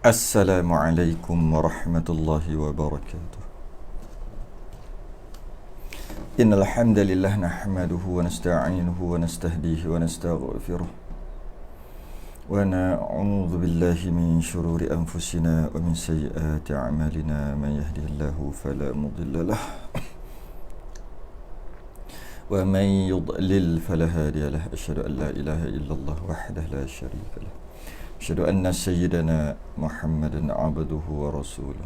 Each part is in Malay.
Assalamualaikum warahmatullahi wabarakatuh. Innal hamdalillah nahmaduhu wa nasta'inuhu wa nastahdihi wa nastaghfiruh. Wa na'udzu billahi min shururi anfusina wa min sayyiati a'malina. Man yahdihillahu fala mudilla lahu wa man yudlil fala hadiya lahu. Asyhadu an la ilaha illallah wahdahu la syarika lahu. Asyhadu anna sayyidana Muhammadan abduhu wa rasuluh.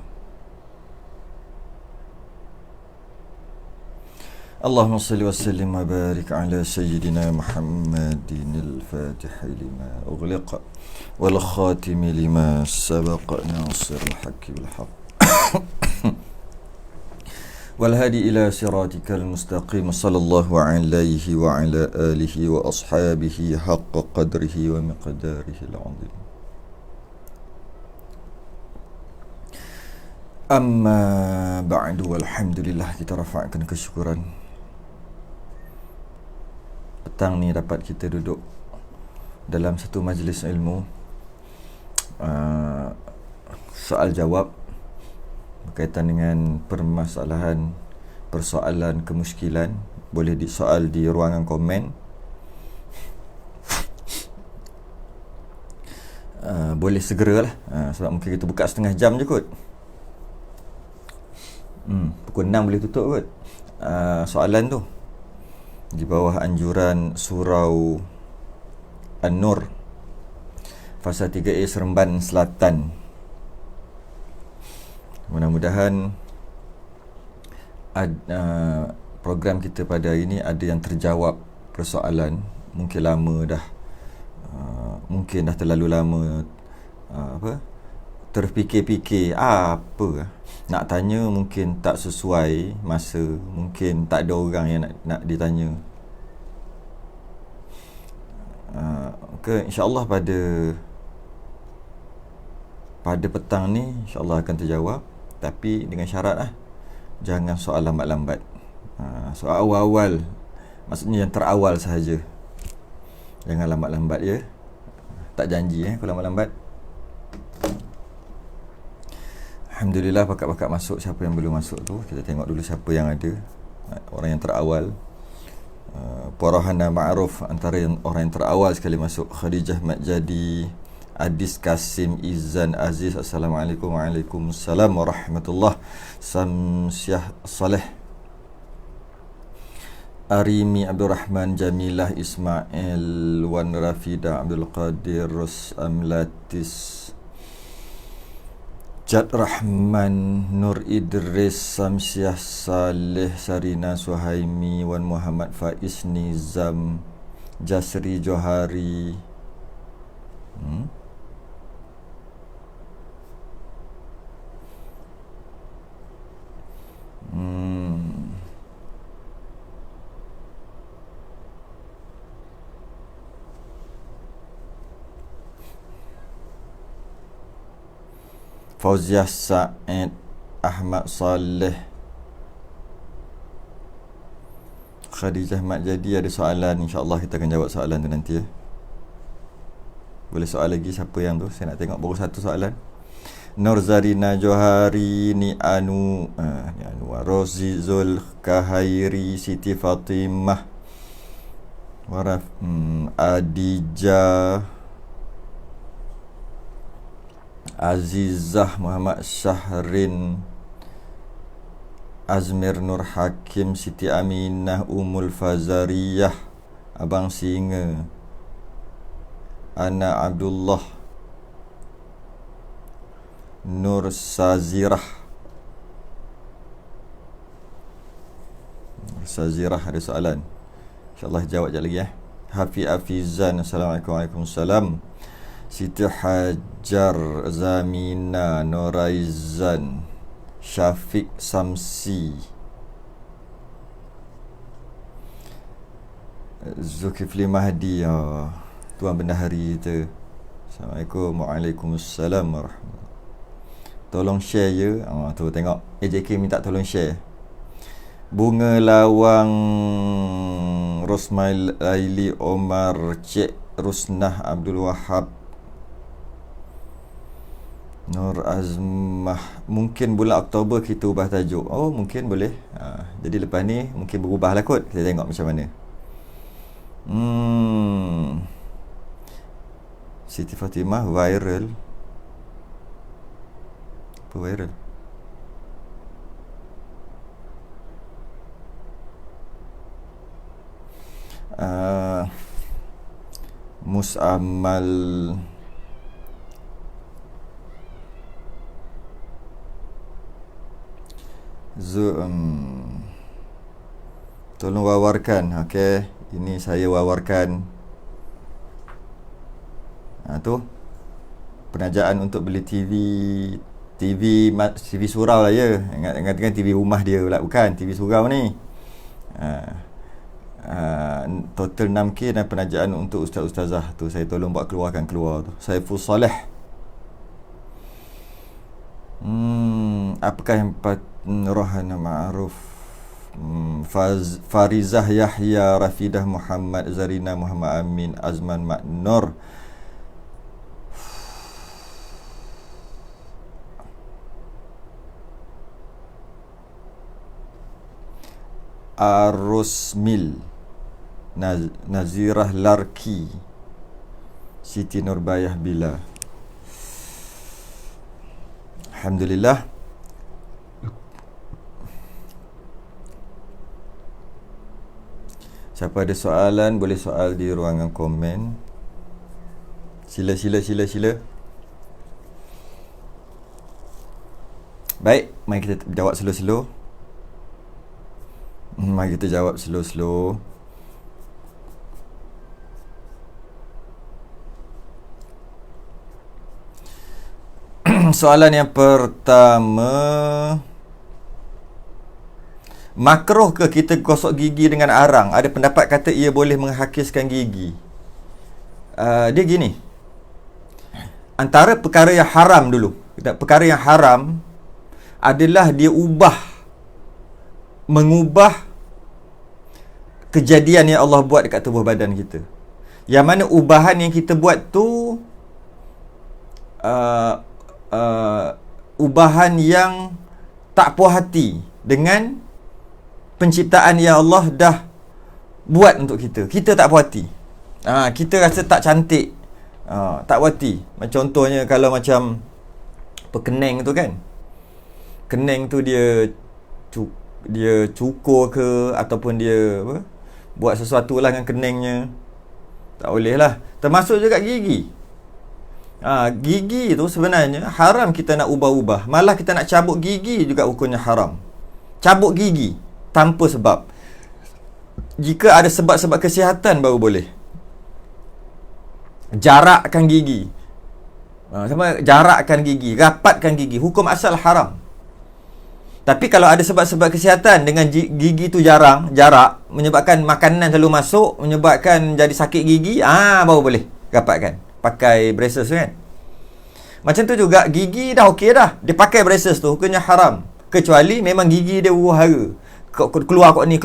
Allahumma salli wa sallim wa barik ala sayyidina Muhammadin al-Fatih lima ughliqa wal khatim lima sabaqa nasir al-haqqi bil haqq wal hadi ila siratikal mustaqim. Sallallahu alaihi wa ala alihi wa ashabihi haqqa qadrihi wa miqdarihi al-azim. Amma ba'du, alhamdulillah, kita rafa'kan kesyukuran. Petang ni dapat kita duduk dalam satu majlis ilmu, soal jawab berkaitan dengan permasalahan, persoalan, kemuskilan. Boleh disoal di ruangan komen, boleh segeralah, sebab mungkin kita buka setengah jam je kot. Pukul 6 boleh tutup kot soalan tu, di bawah anjuran Surau An-Nur Fasa 3A Seremban Selatan. Mudah-mudahan program kita pada hari ini ada yang terjawab persoalan. Mungkin lama dah, mungkin dah terlalu lama terfikir-fikir apa nak tanya, mungkin tak sesuai masa, mungkin tak ada orang yang nak ditanya. InsyaAllah pada petang ni insyaAllah akan terjawab, tapi dengan syarat jangan soal lambat-lambat. Soal awal-awal, maksudnya yang terawal sahaja, jangan lambat-lambat ya. Tak janji kalau lambat-lambat. Alhamdulillah, pakat-pakat masuk. Siapa yang belum masuk tu, kita tengok dulu siapa yang ada. Orang yang terawal, Porohana Ma'ruf, antara orang yang terawal sekali masuk. Khadijah Mat Jadi, Adis Kasim Izan Aziz. Assalamualaikum. Waalaikumsalam warahmatullah. Samsyah Saleh, Arimi Abdul Rahman, Jamilah Ismail, Wan Rafida Abdul Qadir, Rus Amlatis, Jad Rahman, Nur Idris, Samsyah Saleh, Sarina Suhaimi, Wan Muhammad Faiz, Nizam, Jasri Johari, Fauziah Said, Ahmad Saleh, Khadijah Mat Jadi. Ada soalan, insyaAllah kita akan jawab soalan tu nanti ya. Boleh soal lagi siapa yang tu, saya nak tengok baru satu soalan. Nur Zarina Johari, Ni Anwar, Rozi Zul Kahairi, Siti Fatimah, Waraf, Adijah, Azizah, Muhammad Syahrin, Azmir Nur Hakim, Siti Aminah, Umul Fazariyah, Abang Singa, Ana Abdullah, Nur Sazirah. Ada soalan, InsyaAllah jawab sekejap lagi Hafi Afizan, Assalamualaikum. Waalaikumsalam. Siti Hajar Zamina, Noraizan, Syafiq Samsi, Zulkifli Mahdi, Tuan Bendahari kita. Assalamualaikum. Waalaikumsalam warahmatullahi. Tolong share je. Tu tengok AJK minta tolong share. Bunga Lawang, Rosmail Laili Omar, Cik Rusnah Abdul Wahab, Nur Azmah, mungkin bulan Oktober kita ubah tajuk. Oh, mungkin boleh. Jadi lepas ni mungkin berubah lah kot. Kita tengok macam mana. Siti Fatimah viral. Apa viral? Musamal tolong wawarkan. Okey, ini saya wawarkan. Tu penajaan untuk beli TV surau lah ya. Ingat TV rumah dia pula, bukan TV surau ni. Total 6K dan penajaan untuk ustaz-ustazah tu saya tolong buat keluar tu. Saiful Saleh. Apakah yang Rohana Ma'aruf, Farizah Yahya, Rafidah Muhammad, Zarina Muhammad Amin, Azman Maknur, Arusmil, Nazirah Larki, Siti Nurbayah Bila. Alhamdulillah. Siapa ada soalan boleh soal di ruangan komen. Sila. Baik, mari kita jawab slow-slow. Soalan yang pertama, makruh ke kita gosok gigi dengan arang? Ada pendapat kata ia boleh menghakiskan gigi. Dia gini, antara perkara yang haram dulu, perkara yang haram adalah dia mengubah kejadian yang Allah buat dekat tubuh badan kita. Yang mana ubahan yang kita buat tu ubahan yang tak puas hati dengan penciptaan yang Allah dah buat untuk kita. Kita tak puas hati. Kita rasa tak cantik. Tak puas hati. Contohnya kalau macam pekening tu kan. Kening tu dia cukur ke ataupun dia buat sesuatu lah dengan keningnya. Tak boleh lah. Termasuk juga gigi. Gigi tu sebenarnya haram kita nak ubah-ubah. Malah kita nak cabut gigi juga hukumnya haram. Cabut gigi tanpa sebab. Jika ada sebab-sebab kesihatan baru boleh. Jarakkan gigi. Jarakkan gigi, rapatkan gigi. Hukum asal haram. Tapi kalau ada sebab-sebab kesihatan dengan gigi tu jarak, menyebabkan makanan selalu masuk, menyebabkan jadi sakit gigi, baru boleh rapatkan. Pakai braces kan. Macam tu juga gigi dah okey dah. Dia pakai braces tu hukumnya haram. Kecuali memang gigi dia huru-hara. Keluar kot ni,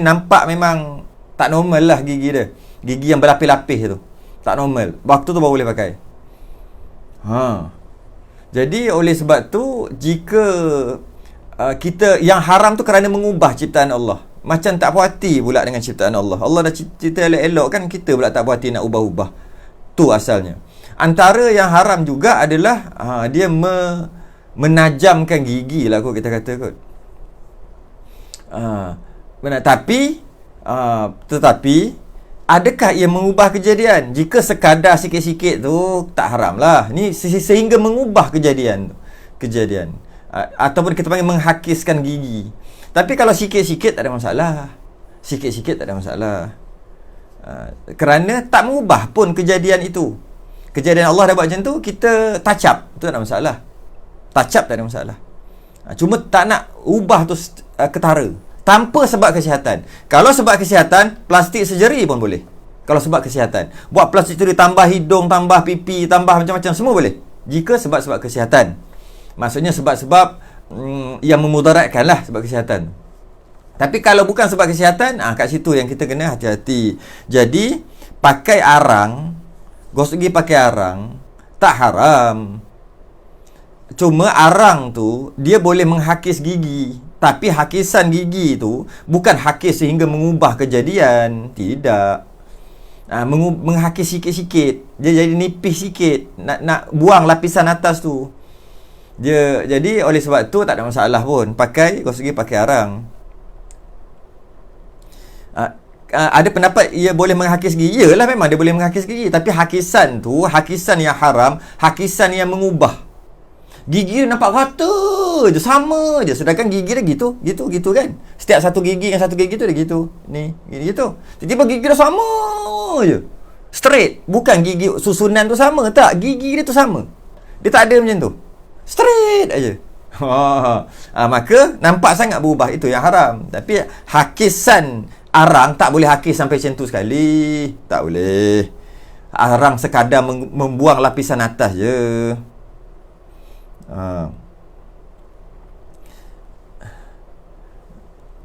nampak memang tak normal lah gigi dia. Gigi yang berlapis-lapis tu tak normal. Waktu tu baru boleh pakai. Jadi oleh sebab tu, jika kita yang haram tu kerana mengubah ciptaan Allah. Macam tak puas hati pula dengan ciptaan Allah. Allah dah cipta elok-elok kan, kita pula tak puas hati nak ubah-ubah. Tu asalnya. Antara yang haram juga adalah dia menajamkan gigi lah kot, kita kata kot. Benar. Tetapi adakah ia mengubah kejadian? Jika sekadar sikit-sikit tu tak haram lah. Ni sehingga mengubah kejadian. Ataupun kita panggil menghakiskan gigi. Tapi kalau sikit-sikit tak ada masalah. Kerana tak mengubah pun kejadian itu. Kejadian Allah dah buat macam tu, kita touch up, tu tak ada masalah. Touch up tak ada masalah. Cuma tak nak ubah tu ketara tanpa sebab kesihatan. Kalau sebab kesihatan, plastik surgery pun boleh. Kalau sebab kesihatan, buat plastik surgery, tambah hidung, tambah pipi, tambah macam-macam, semua boleh. Jika sebab-sebab kesihatan. Maksudnya sebab-sebab yang memudaratkan lah sebab kesihatan. Tapi kalau bukan sebab kesihatan, kat situ yang kita kena hati-hati. Jadi, pakai arang, gosok gigi pakai arang, tak haram. Cuma arang tu dia boleh menghakis gigi, tapi hakisan gigi tu bukan hakis sehingga mengubah kejadian. Tidak. Menghakis sikit-sikit, dia jadi nipis sikit, nak buang lapisan atas tu. Jadi oleh sebab tu tak ada masalah pun gosok gigi pakai arang. Ada pendapat ia boleh menghakis gigi. Yalah, memang dia boleh menghakis gigi, tapi hakisan tu hakisan yang haram, hakisan yang mengubah. Gigi dia nampak rata je, sama je. Sedangkan gigi dia gitu kan. Setiap satu gigi dengan satu gigi tu dia gitu. Ni, gitu. Tiba-tiba gigi dia sama je. Straight. Bukan gigi susunan tu sama, tak. Gigi dia tu sama. Dia tak ada macam tu. Straight aja. Maka nampak sangat berubah. Itu yang haram. Tapi hakisan arang tak boleh hakis sampai macam tu sekali. Tak boleh. Arang sekadar membuang lapisan atas je.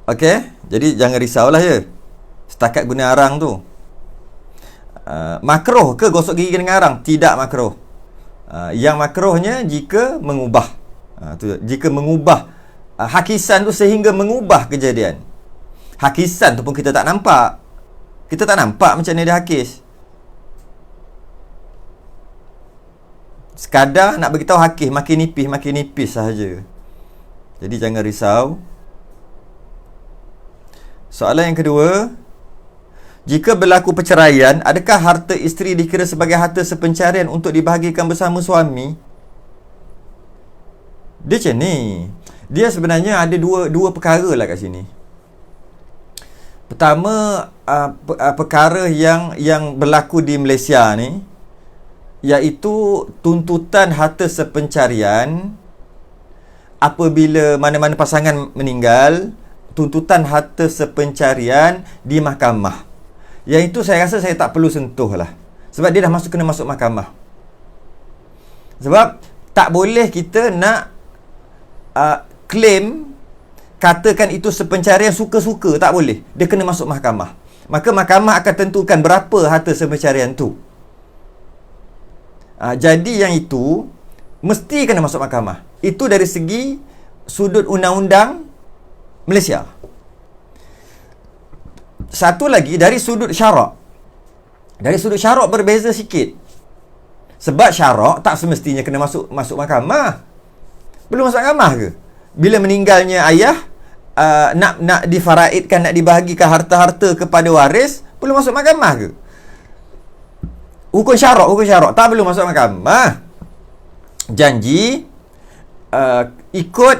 Okey, jadi jangan risaulah ya. Setakat guna arang tu. Makruh ke gosok gigi dengan arang? Tidak makruh. Yang makruhnya jika mengubah. Jika mengubah hakisan tu sehingga mengubah kejadian. Hakisan tu pun kita tak nampak. Kita tak nampak macam mana dia hakis. Sekadar nak beritahu hakis makin nipis sahaja. Jadi jangan risau. Soalan yang kedua, jika berlaku perceraian, adakah harta isteri dikira sebagai harta sepencarian untuk dibahagikan bersama suami? Dia macam ni. Dia sebenarnya ada dua perkara lah kat sini. Pertama, perkara yang berlaku di Malaysia ni, iaitu tuntutan harta sepencarian apabila mana-mana pasangan meninggal, tuntutan harta sepencarian di mahkamah. Yang itu saya rasa saya tak perlu sentuh lah, sebab dia dah kena masuk mahkamah. Sebab tak boleh kita nak claim, katakan itu sepencarian suka-suka, tak boleh. Dia kena masuk mahkamah. Maka mahkamah akan tentukan berapa harta sepencarian tu. Jadi yang itu mesti kena masuk mahkamah. Itu dari segi sudut undang-undang Malaysia. Satu lagi dari sudut syarak. Dari sudut syarak berbeza sikit. Sebab syarak tak semestinya kena masuk mahkamah. Belum masuk mahkamah ke? Bila meninggalnya ayah, nak difaraidkan, nak dibahagikan harta-harta kepada waris, perlu masuk mahkamah ke? Hukum syarak tak perlu masuk mahkamah. Janji ikut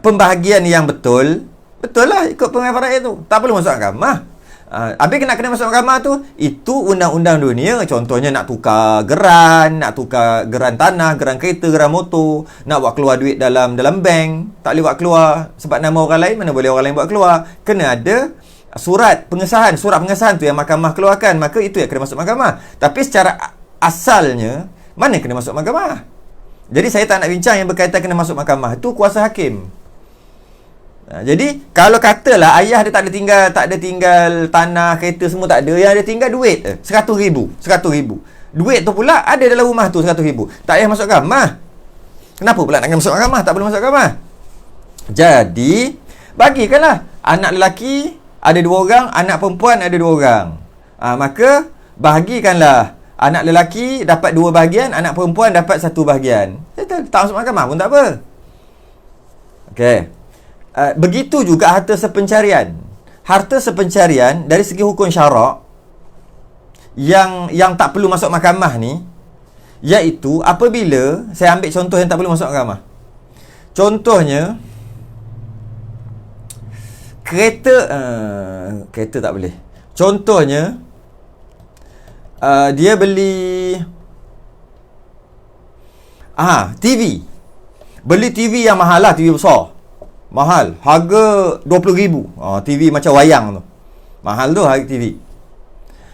pembahagian yang betul lah, ikut pembahagian faraid tu, tak perlu masuk mahkamah. Habis kena masuk mahkamah tu, itu undang-undang dunia. Contohnya nak tukar geran tanah, geran kereta, geran motor, nak buat keluar duit dalam bank, tak boleh buat keluar sebab nama orang lain. Mana boleh orang lain buat keluar? Kena ada surat pengesahan tu yang mahkamah keluarkan. Maka itu yang kena masuk mahkamah. Tapi secara asalnya, mana kena masuk mahkamah? Jadi saya tak nak bincang yang berkaitan kena masuk mahkamah. Itu kuasa hakim. Jadi kalau katalah ayah dia tak ada tinggal tanah, kereta semua tak ada, yang ada tinggal duit 100,000. Duit tu pula ada dalam rumah tu 100,000. Tak payah masuk mahkamah. Kenapa pula nak masuk mahkamah? Tak perlu masuk mahkamah. Jadi bagikanlah anak lelaki ada 2 orang, anak perempuan ada 2 orang. Maka bahagikanlah. Anak lelaki dapat 2 bahagian, anak perempuan dapat 1 bahagian. Tak masuk mahkamah pun tak apa. Okey. Begitu juga harta sepencarian. Harta sepencarian dari segi hukum syarak yang tak perlu masuk mahkamah ni, iaitu apabila, saya ambil contoh yang tak perlu masuk mahkamah. Contohnya kereta tak boleh. Contohnya dia beli TV. Beli TV yang mahal lah, TV besar. Mahal, harga 20,000. TV macam wayang tu. Mahal tu harga TV.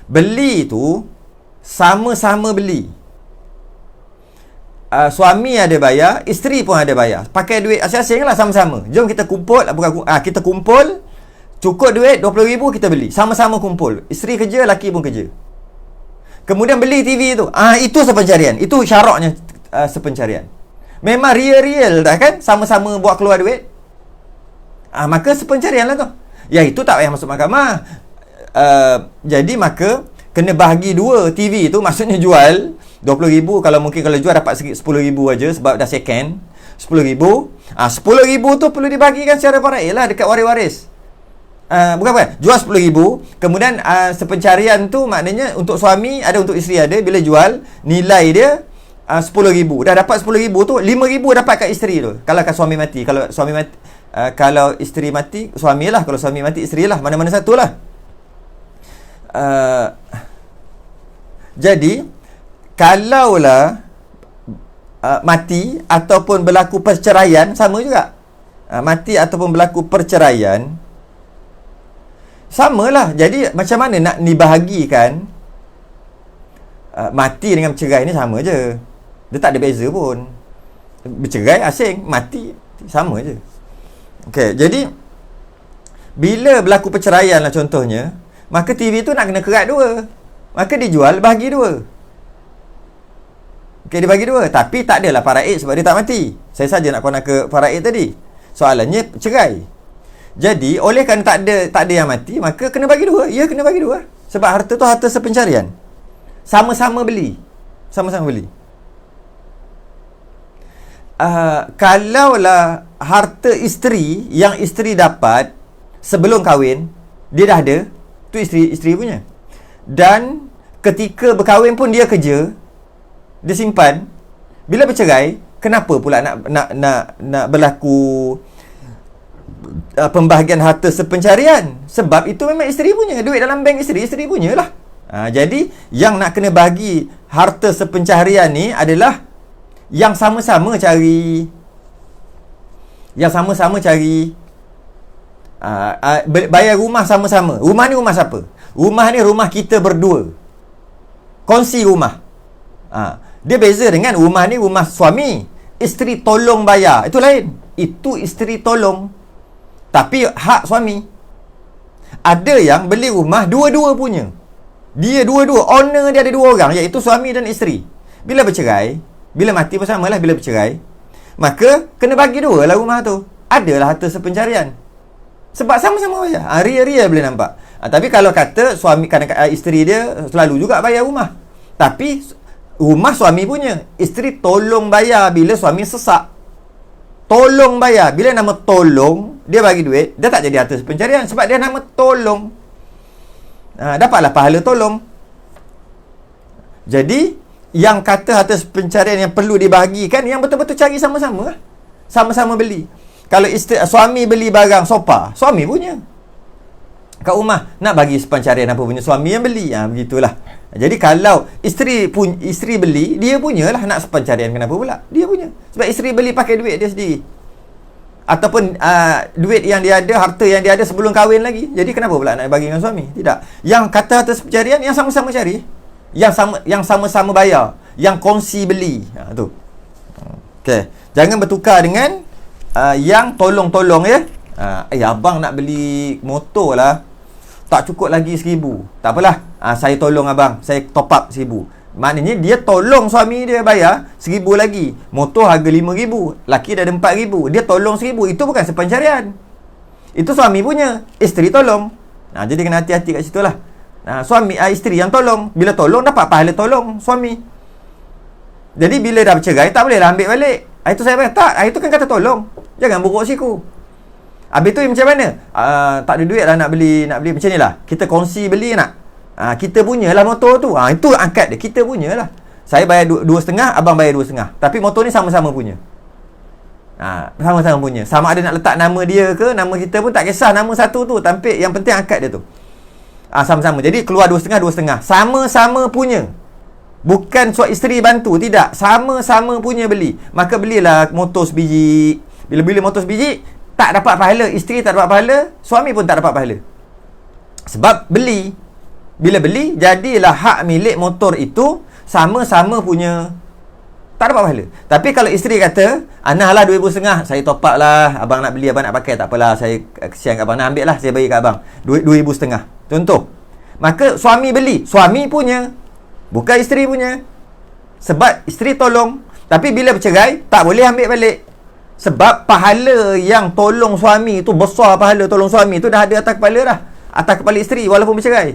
Beli tu sama-sama beli. Suami ada bayar, isteri pun ada bayar. Pakai duit asing-asing lah, sama-sama. Jom kita kumpul, kita kumpul, cukup duit 20,000 kita beli. Sama-sama kumpul. Isteri kerja, laki pun kerja. Kemudian beli TV tu. Itu sepencarian. Itu syaraknya sepencarian. Memang real dah kan, sama-sama buat keluar duit. Maka sepencarian lah tu. Ya, itu tak payah masuk mahkamah. Jadi maka kena bahagi dua TV tu, maksudnya jual 20,000, kalau mungkin kalau jual dapat sikit 10,000 aja sebab dah second. 10,000. 10,000 tu perlu dibagikan secara faraid lah dekat waris-waris. Bukan. Jual 10,000. Kemudian sepencarian tu maknanya untuk suami ada, untuk isteri ada. Bila jual, nilai dia 10,000. Dah dapat 10,000 tu, 5,000 dapat kat isteri tu. Kalau kat suami mati. Kalau suami mati, kalau isteri mati, suami lah. Kalau suami mati, isteri lah. Mana-mana satu lah. Jadi kalaulah mati ataupun berlaku perceraian, sama juga. Mati ataupun berlaku perceraian, samalah. Jadi macam mana nak dibahagikan? Mati dengan bercerai ni sama je. Dia tak ada beza pun. Bercerai asing, mati sama je. Okey, jadi bila berlaku perceraian lah contohnya, maka TV tu nak kena kerat dua. Maka dijual, bahagi dua. Okey, dia bagi dua. Tapi tak adalah faraid sebab dia tak mati. Saya saja nak kena ke faraid tadi. Soalannya cerai. Jadi oleh kerana tak ada yang mati, maka kena bagi dua. Ya, kena bagi dua. Sebab harta tu harta sepencarian. Sama-sama beli. Sama-sama beli. Kalaulah harta isteri yang isteri dapat sebelum kahwin, dia dah ada, tu isteri punya. Dan ketika berkahwin pun dia kerja, dia simpan. Bila bercerai, kenapa pula nak berlaku pembahagian harta sepencarian? Sebab itu memang isteri punya. Duit dalam bank isteri punya lah. Jadi yang nak kena bagi harta sepencarian ni adalah yang sama-sama cari bayar rumah sama-sama. Rumah ni rumah siapa? Rumah ni rumah kita berdua. Kongsi rumah. Dia beza dengan rumah ni rumah suami. Isteri tolong bayar. Itu lain. Itu isteri tolong. Tapi hak suami. Ada yang beli rumah dua-dua punya. Dia dua-dua. Owner dia ada dua orang, iaitu suami dan isteri. Bila bercerai, bila mati pun samalah, bila bercerai, maka kena bagi dua lah rumah tu. Adalah harta sepencarian. Sebab sama-sama bayar. Ria-ria boleh nampak. Tapi kalau kata suami, kadang-kadang isteri dia selalu juga bayar rumah. Tapi rumah suami punya. Isteri tolong bayar bila suami sesak. Tolong bayar. Bila nama tolong, dia bagi duit, dia tak jadi harta sepencarian. Sebab dia nama tolong. Dapatlah pahala tolong. Jadi yang kata harta pencarian yang perlu dibahagikan, yang betul-betul cari sama-sama. Sama-sama beli. Kalau suami beli barang sofa, suami punya. Kat rumah nak bagi pencarian apa punya, suami yang beli. Begitulah. Jadi kalau isteri beli, dia punyalah. Nak pencarian kenapa pula? Dia punya. Sebab isteri beli pakai duit dia sendiri. Ataupun duit yang dia ada, harta yang dia ada sebelum kahwin lagi. Jadi kenapa pula nak bagi dengan suami? Tidak. Yang kata harta pencarian, yang sama-sama cari. Yang sama-sama bayar, yang kongsi beli. Tu. Okey, jangan bertukar dengan yang tolong-tolong ya. Abang nak beli motor lah, tak cukup lagi 1,000. Tak apalah, saya tolong abang, saya top up 1,000. Maknanya dia tolong suami dia bayar 1,000 lagi. Motor harga 5,000, laki dah ada 4,000, dia tolong 1,000. Itu bukan sepencarian. Itu suami punya, isteri tolong. Jadi kena hati-hati kat situ lah. Suami, isteri yang tolong. Bila tolong, dapat pahala tolong suami. Jadi bila dah bercerai, tak boleh lah ambil balik. Itu saya bayar. Tak, itu kan kata tolong. Jangan buruk siku. Habis tu macam mana? Tak ada duit lah nak beli macam ni lah. Kita kongsi beli nak. Kita punya lah motor tu. Itu angkat dia. Kita punya lah. Saya bayar 2,5, abang bayar 2,5. Tapi motor ni sama-sama punya. Sama-sama punya. Sama ada nak letak nama dia ke, nama kita pun tak kisah, nama satu tu. Tampik, yang penting angkat dia tu. Sama-sama. Jadi keluar 2,5. Sama-sama punya. Bukan suami isteri bantu. Tidak. Sama-sama punya beli. Maka belilah motor sebiji. Bila beli motor sebiji, tak dapat pahala. Isteri tak dapat pahala, suami pun tak dapat pahala. Sebab beli. Bila beli, jadilah hak milik motor itu sama-sama punya. Tak dapat pahala. Tapi kalau isteri kata, Anah lah 2,500, saya top up lah. Abang nak beli, abang nak pakai, tak apalah, saya kesian kat abang. Nak ambil lah, saya bagi kat abang 2,500. Contoh. Maka suami beli, suami punya, bukan isteri punya. Sebab isteri tolong. Tapi bila bercerai, tak boleh ambil balik. Sebab pahala yang tolong suami tu, besar pahala tolong suami tu dah ada atas kepala dah. Atas kepala isteri walaupun bercerai.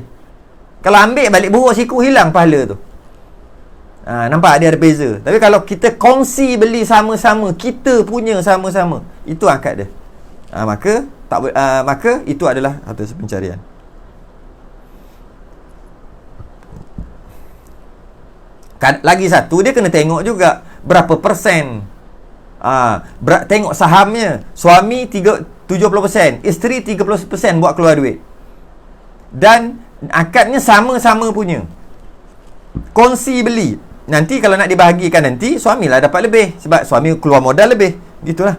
Kalau ambil balik buruk siku, hilang pahala tu. Nampak dia ada beza. Tapi kalau kita kongsi beli sama-sama, kita punya sama-sama, itu akad dia. Maka itu adalah harta pencarian. Lagi satu, dia kena tengok juga berapa persen. Tengok sahamnya. Suami 70%, isteri 30% buat keluar duit. Dan akadnya sama-sama punya. Kongsi beli. Nanti kalau nak dibahagikan nanti, suamilah dapat lebih. Sebab suami keluar modal lebih. Gitulah.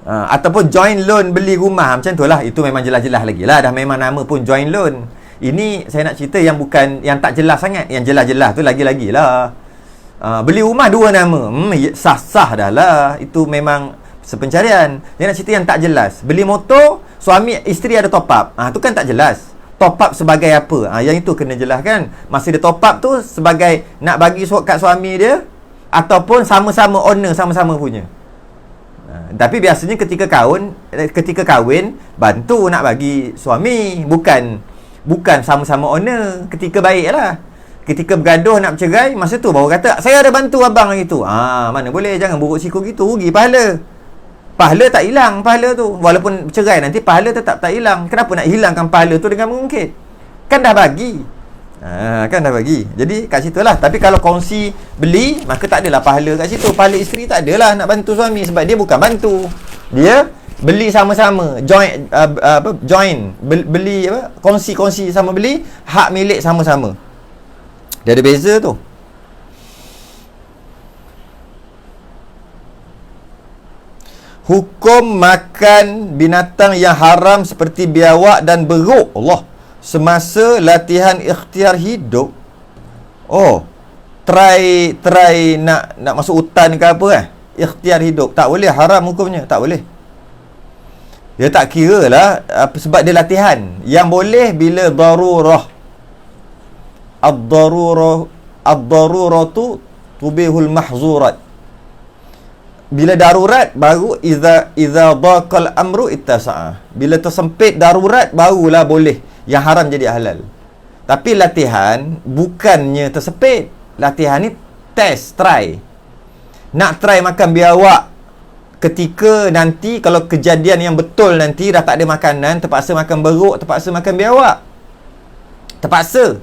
Ataupun joint loan beli rumah. Macam tu lah. Itu memang jelas-jelas lagi lah. Dah memang nama pun joint loan. Ini saya nak cerita yang bukan, yang tak jelas sangat. Yang jelas-jelas tu lagi-lagi lah. Beli rumah dua nama. Sah-sah dah lah. Itu memang sepencarian. Saya nak cerita yang tak jelas. Beli motor, suami isteri ada top up. Tu kan tak jelas. Top up sebagai apa? Yang itu kena jelaskan. Masa dia top up tu sebagai nak bagi kat suami dia, ataupun sama-sama owner, sama-sama punya. Tapi biasanya ketika kahwin bantu nak bagi suami, bukan sama-sama owner. Ketika baik lah. Ketika bergaduh nak bercerai, masa tu baru kata, saya ada bantu abang hari tu. Mana boleh, jangan buruk siku gitu, rugi pahala. Pahala tak hilang, pahala tu. Walaupun bercerai nanti, pahala tetap tak hilang. Kenapa nak hilangkan pahala tu dengan mengungkit? Kan dah bagi. Jadi kat situ lah. Tapi kalau kongsi beli, maka tak adalah pahala kat situ. Pahala isteri tak adalah nak bantu suami. Sebab dia bukan bantu. Dia beli sama-sama. Join. Beli apa? Kongsi-kongsi sama beli. Hak milik sama-sama. Dia ada beza tu. Hukum makan binatang yang haram seperti biawak dan beruk, Allah, semasa latihan ikhtiar hidup. Try nak masuk hutan ke apa ikhtiar hidup. Tak boleh, haram hukumnya, tak boleh. Dia tak kira lah sebab dia latihan. Yang boleh bila darurah. Ad-daruratu tubihul mahzurat. Bila darurat baru iza daqal amru ittasa'a. Bila tersempit darurat barulah boleh. Yang haram jadi halal. Tapi latihan bukannya tersempit. Latihan ni try. Nak try makan biawak ketika nanti kalau kejadian yang betul nanti dah tak ada makanan, terpaksa makan beruk, terpaksa makan biawak. Terpaksa.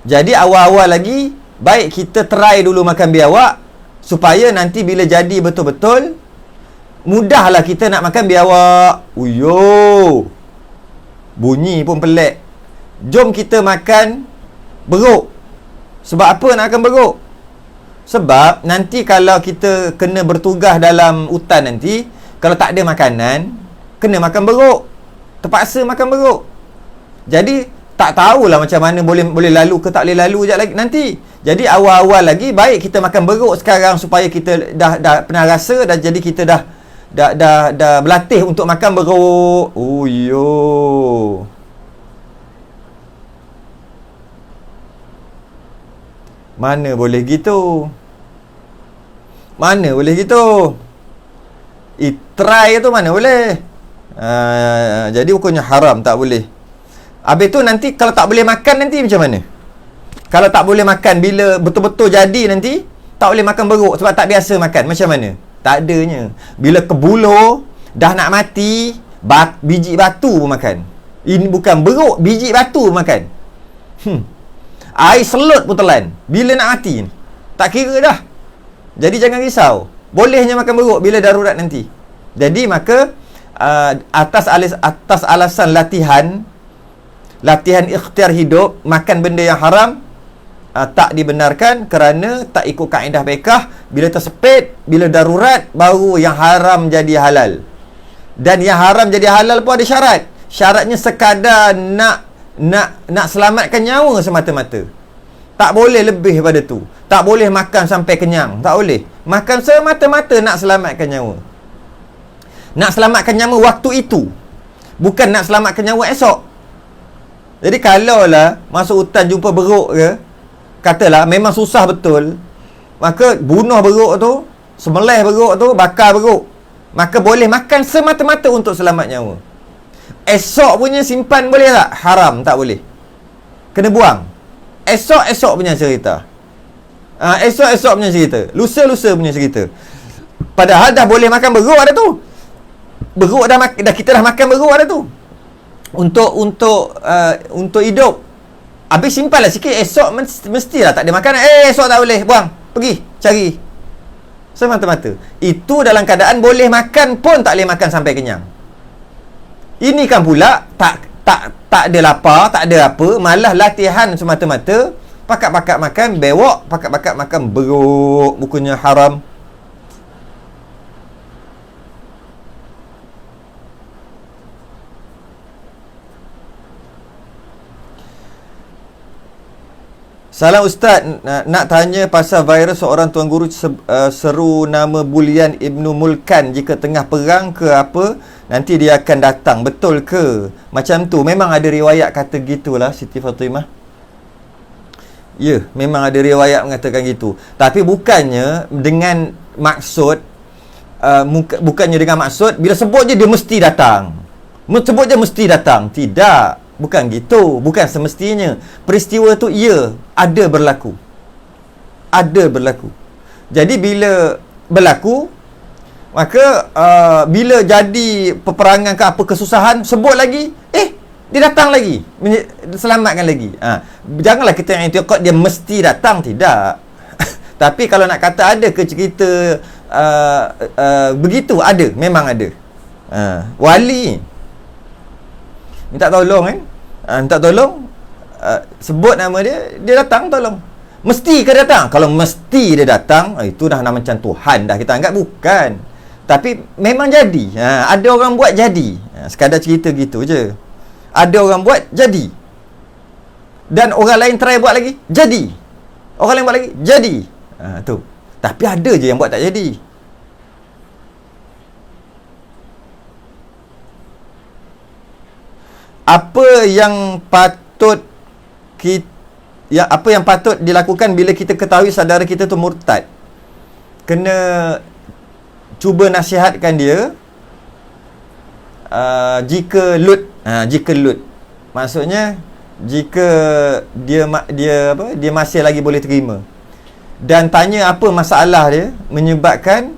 Jadi awal-awal lagi baik kita try dulu makan biawak, supaya nanti bila jadi betul-betul, mudahlah kita nak makan biawak. Bunyi pun pelik. Jom kita makan beruk. Sebab apa nak makan beruk? Sebab nanti kalau kita kena bertugas dalam hutan nanti, kalau tak ada makanan, kena makan beruk. Terpaksa makan beruk. Jadi tak tahulah macam mana boleh lalu ke tak boleh lalu sekejap lagi nanti. Jadi awal-awal lagi baik kita makan beruk sekarang supaya kita dah pernah rasa, dan jadi kita dah berlatih untuk makan beruk. Mana boleh gitu? Try tu mana boleh? Jadi hukumnya haram, tak boleh. Habis tu nanti kalau tak boleh makan nanti macam mana? Kalau tak boleh makan bila betul-betul jadi nanti, tak boleh makan beruk sebab tak biasa makan, macam mana? Tak adanya. Bila kebuluh dah nak mati, biji batu pun makan. Ini bukan beruk, biji batu pun makan. Air selut pun telan bila nak mati ni. Tak kira dah. Jadi jangan risau. Bolehnya makan beruk bila darurat nanti. Jadi maka atas alasan latihan ikhtiar hidup, makan benda yang haram tak dibenarkan kerana tak ikut kaedah fiqh. Bila tersepit, bila darurat, baru yang haram jadi halal. Dan yang haram jadi halal pun ada syarat. Syaratnya sekadar nak selamatkan nyawa semata-mata. Tak boleh lebih daripada tu. Tak boleh makan sampai kenyang. Tak boleh. Makan semata-mata nak selamatkan nyawa. Nak selamatkan nyawa waktu itu, bukan nak selamatkan nyawa esok. Jadi kalaulah masuk hutan jumpa beruk ke, katalah memang susah betul, maka bunuh beruk tu, sembelih beruk tu, bakar beruk, maka boleh makan semata-mata untuk selamat nyawa. Esok punya simpan boleh tak? Haram, tak boleh. Kena buang. Esok punya cerita. Esok punya cerita. Lusa punya cerita. Padahal dah boleh makan beruk ada tu. Beruk dah kita dah makan beruk ada tu. Untuk hidup. Habis simpanlah sikit, esok mestilah tak ada makanan. Esok tak boleh, buang. Pergi cari. Semata-mata. Itu dalam keadaan boleh makan pun tak boleh makan sampai kenyang. Ini kan pula tak ada lapar, tak ada apa, malah latihan semata-mata, pakat-pakat makan bewok, pakat-pakat makan beruk, bukannya haram. Salam Ustaz, nak tanya pasal virus seorang tuan guru seru nama bulian Ibnu Mulkan jika tengah perang ke apa, nanti dia akan datang. Betul ke? Macam tu. Memang ada riwayat kata gitulah Siti Fatimah. Ya, memang ada riwayat mengatakan gitu. Tapi bukannya dengan maksud bukannya dengan maksud bila sebut je dia mesti datang. Sebut je mesti datang. Tidak. Bukan gitu. Bukan semestinya. Peristiwa tu ada berlaku. Ada berlaku. Jadi bila berlaku, maka bila jadi peperangan ke apa kesusahan, sebut lagi, dia datang lagi, selamatkan lagi. Janganlah kita yang ikut dia mesti datang, tidak. Tapi kalau nak kata ada ke cerita begitu, ada, memang ada. Wali minta tolong kan, minta tolong, sebut nama dia, dia datang tolong. Mesti ke datang? Kalau mesti dia datang, itu dah macam Tuhan dah kita anggap. Bukan. Tapi memang jadi. Ada orang buat jadi. Sekadar cerita gitu je. Ada orang buat jadi. Dan orang lain try buat lagi, jadi. Orang lain buat lagi, jadi. Tu. Tapi ada je yang buat tak jadi. Apa yang patut apa yang patut dilakukan bila kita ketahui saudara kita tu murtad? Kena cuba nasihatkan dia. Jika lut, maksudnya jika dia masih lagi boleh terima, dan tanya apa masalah dia menyebabkan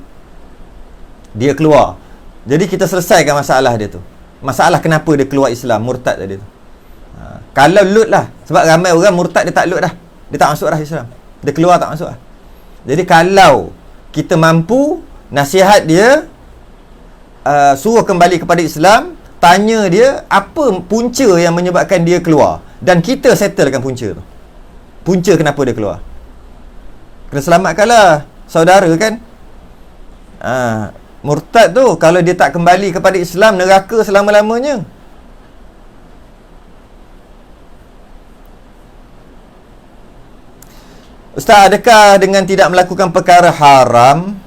dia keluar. Jadi kita selesaikan masalah dia tu. Masalah kenapa dia keluar Islam, murtad tadi tu. Kalau lut lah, sebab ramai orang murtad dia tak lut dah, dia tak masuk dah Islam, dia keluar tak masuk dah. Jadi kalau kita mampu nasihat dia, suruh kembali kepada Islam, tanya dia apa punca yang menyebabkan dia keluar, dan kita settlekan punca tu. Punca kenapa dia keluar. Kena selamatkanlah saudara kan. Murtad tu kalau dia tak kembali kepada Islam, neraka selama-lamanya. Ustaz, adakah dengan tidak melakukan perkara haram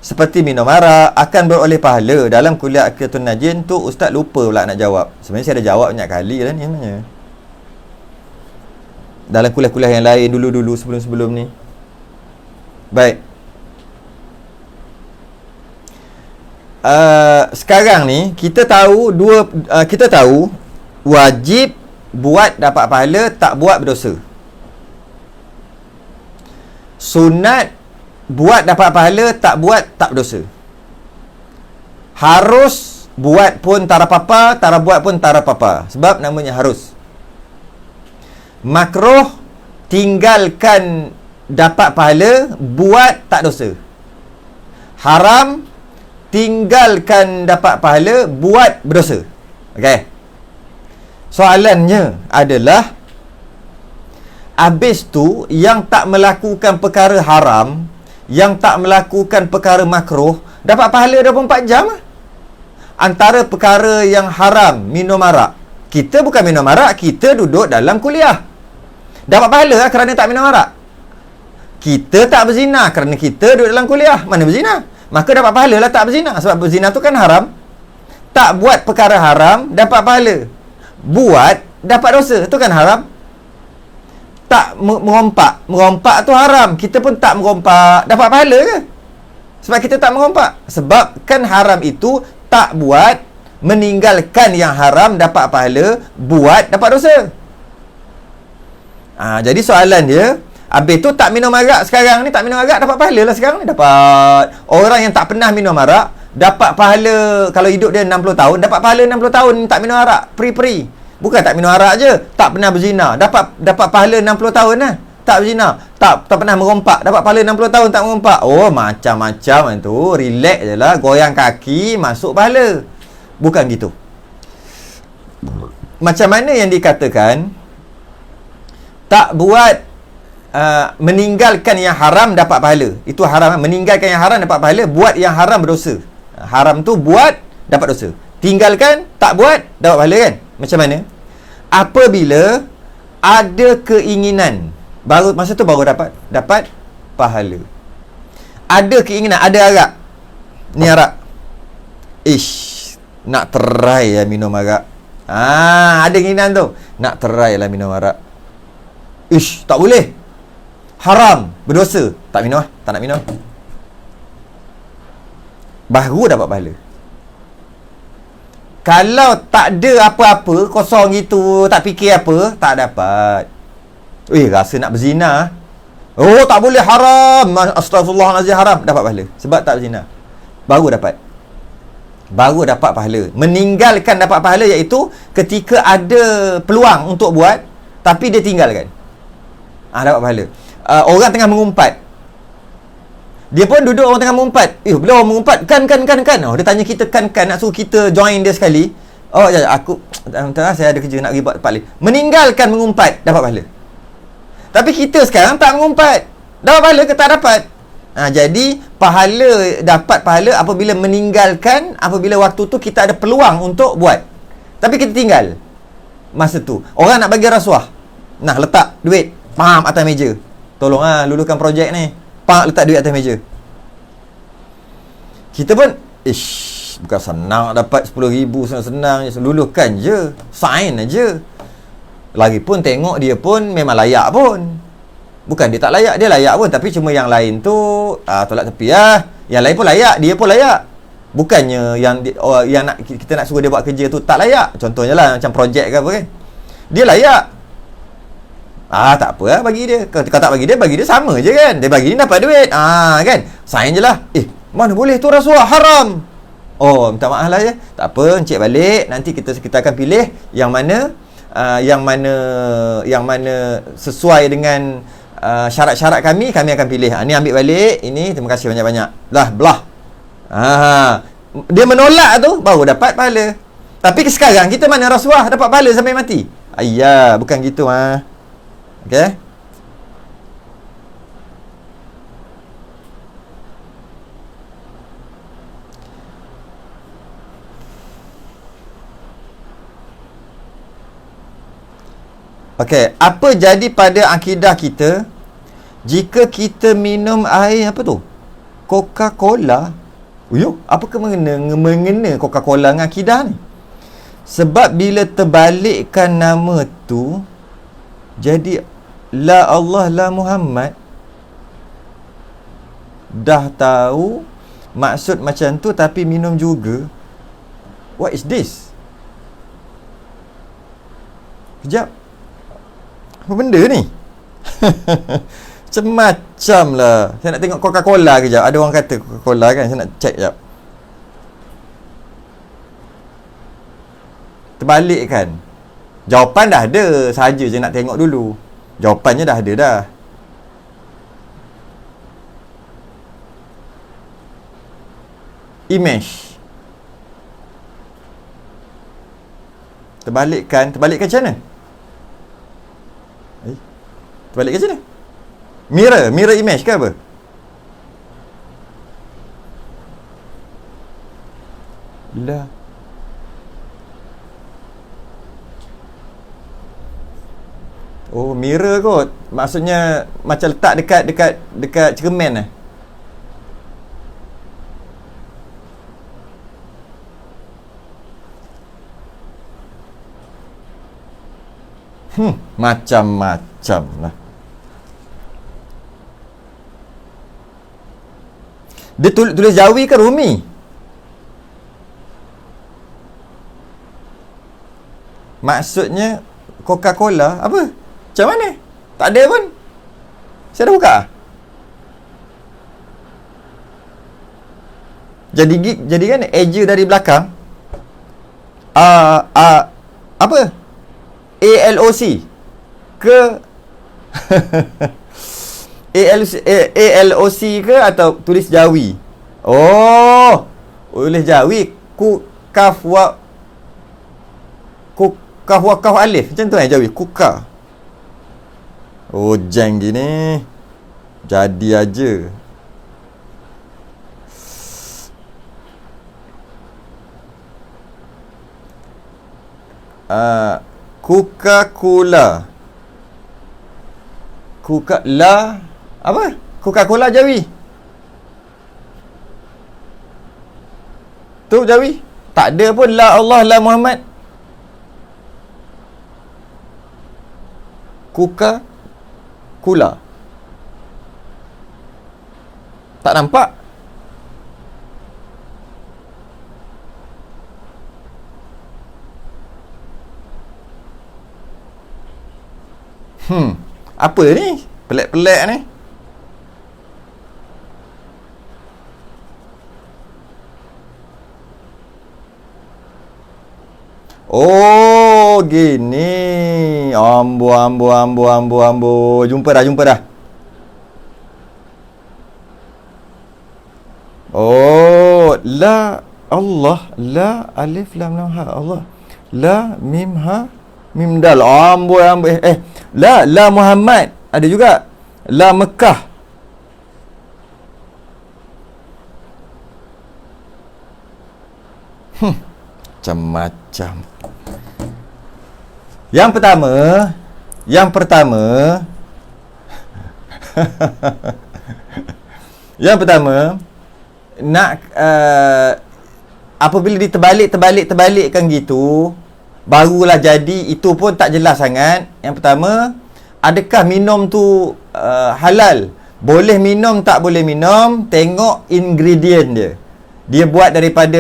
seperti minum arak akan beroleh pahala? Dalam kuliah Aqidatun Najin tu Ustaz lupa pula nak jawab. Sebenarnya saya ada jawab banyak kali dah ni sebenarnya, dalam kuliah-kuliah yang lain dulu-dulu sebelum-sebelum ni. Baik. Sekarang ni kita tahu kita tahu wajib buat dapat pahala, tak buat berdosa. Sunat buat dapat pahala, tak buat tak berdosa. Harus buat pun tak apa-apa, tak buat pun tak apa-apa, sebab namanya harus. Makruh tinggalkan dapat pahala, buat tak dosa. Haram tinggalkan dapat pahala, buat berdosa. Okey. Soalannya adalah, habis tu yang tak melakukan perkara haram, yang tak melakukan perkara makruh, dapat pahala 24 jam lah. Antara perkara yang haram, minum arak. Kita bukan minum arak, kita duduk dalam kuliah. Dapat pahala lah kerana tak minum arak. Kita tak berzina kerana kita duduk dalam kuliah. Mana berzina? Maka dapat pahala lah tak berzina. Sebab berzina tu kan haram. Tak buat perkara haram, dapat pahala. Buat, dapat dosa. Tu kan haram. tak merompak. Merompak tu haram. Kita pun tak merompak. Dapat pahala ke? Sebab kita tak merompak. Sebab kan haram itu tak buat, meninggalkan yang haram dapat pahala, buat dapat dosa. Jadi soalan dia, habis tu tak minum arak sekarang ni, tak minum arak dapat pahala lah sekarang ni. Dapat. Orang yang tak pernah minum arak dapat pahala, kalau hidup dia 60 tahun, dapat pahala 60 tahun tak minum arak. Free. Bukan tak minum arak je, tak pernah berzina, dapat pahala 60 tahun lah. Tak berzina, tak pernah merompak, dapat pahala 60 tahun tak merompak. Oh, macam-macam tu. Relax je lah, goyang kaki, masuk pahala. Bukan gitu. Macam mana yang dikatakan tak buat, meninggalkan yang haram dapat pahala. Itu haram. Meninggalkan yang haram dapat pahala, buat yang haram berdosa. Haram tu buat dapat dosa, tinggalkan tak buat dapat pahala kan. Macam mana? Apabila ada keinginan, baru masa tu baru dapat pahala. Ada keinginan, ada arak. Ni arak. Nak try lah minum arak. Ada keinginan tu. Nak try lah minum arak. Tak boleh. Haram, berdosa. Tak minum lah. Tak nak minum. Baru dapat pahala. Kalau tak ada apa-apa, kosong gitu, tak fikir apa, tak dapat. Rasa nak berzina. Oh, tak boleh, haram. Astaghfirullahalazim, haram. Dapat pahala. Sebab tak berzina. Baru dapat pahala. Meninggalkan dapat pahala iaitu ketika ada peluang untuk buat, tapi dia tinggalkan. Dapat pahala. Orang tengah mengumpat. Dia pun duduk, orang tengah mengumpat. Bila orang mengumpat, kan. Dia tanya kita kan, nak suruh kita join dia sekali. Aku saya ada kerja nak pergi buat tempat lain. Meninggalkan mengumpat, dapat pahala. Tapi kita sekarang tak mengumpat. Dapat pahala ke tak dapat? Jadi dapat pahala apabila meninggalkan, apabila waktu tu kita ada peluang untuk buat, tapi kita tinggal masa tu. Orang nak bagi rasuah, letak duit atas meja, tolong lulukan projek ni, letak duit atas meja. Kita pun bukan senang dapat 10,000, senang-senang je, lulukan je, sign aja. Lagipun tengok dia pun memang layak pun. Bukan dia tak layak, dia layak pun, tapi cuma yang lain tu tolak tepi lah. Yang lain pun layak, dia pun layak. Bukannya yang kita nak suruh dia buat kerja tu tak layak. Contohnya lah macam projek ke apa kan, dia layak. Tak apa lah bagi dia. Kalau tak bagi dia sama je kan. Dia bagi ni dapat duit. Kan, sign je lah. Mana boleh tu rasuah, haram. Minta maaf lah ya. Tak apa, encik balik, nanti kita akan pilih yang mana sesuai dengan syarat-syarat kami akan pilih. Ni ambil balik, ini terima kasih banyak-banyak. Belah. Dia menolak tu baru dapat pahala. Tapi sekarang kita mana rasuah dapat pahala sampai mati? Bukan gitu Okey. Okey, apa jadi pada akidah kita jika kita minum air apa tu? Coca-Cola. Apakah mengena Coca-Cola dengan akidah ni? Sebab bila terbalikkan nama tu jadi la Allah la Muhammad, dah tahu maksud macam tu tapi minum juga. What is this? Kejap, apa benda ni? Macam-macam lah. Saya nak tengok Coca-Cola kejap. Ada orang kata Coca-Cola kan, saya nak check kejap. Terbalik kan? Jawapan dah ada, saja je nak tengok dulu. Jawapannya dah ada dah. Image. Terbalikkan macam mana? Terbalikkan macam mana? Mirror image ke apa? Lah. Mirror kot. Maksudnya macam letak dekat cermin . Macam-macam lah. Dia tulis Jawi ke Rumi? Maksudnya Coca-Cola apa? Macam mana? Tak ada pun. Saya dah buka. Jadi kan eja dari belakang apa? ALOC ke ALOC ke atau tulis Jawi? Oh, tulis Jawi. Kaf kaf alif. Macam tu Jawi. Kuka. Oh, jang gini. Jadi aja. Coca-Cola. Apa? Coca-Cola Jawi. Tu Jawi. Tak ada pun la Allah la Muhammad. Coca-Cola. Tak nampak. Apa ni? Pelik-pelik ni. Oh, gini. Ambo. Jumpa dah. Oh, la Allah, la alif lam lam ha Allah. La mim ha mim dal. Ambo. La Muhammad ada juga. La Mekah. Macam-macam. Yang pertama nak apabila diterbalik-terbalikkan gitu, barulah jadi. Itu pun tak jelas sangat. Yang pertama, adakah minum tu halal? Boleh minum, tak boleh minum, tengok ingredient dia. Dia buat daripada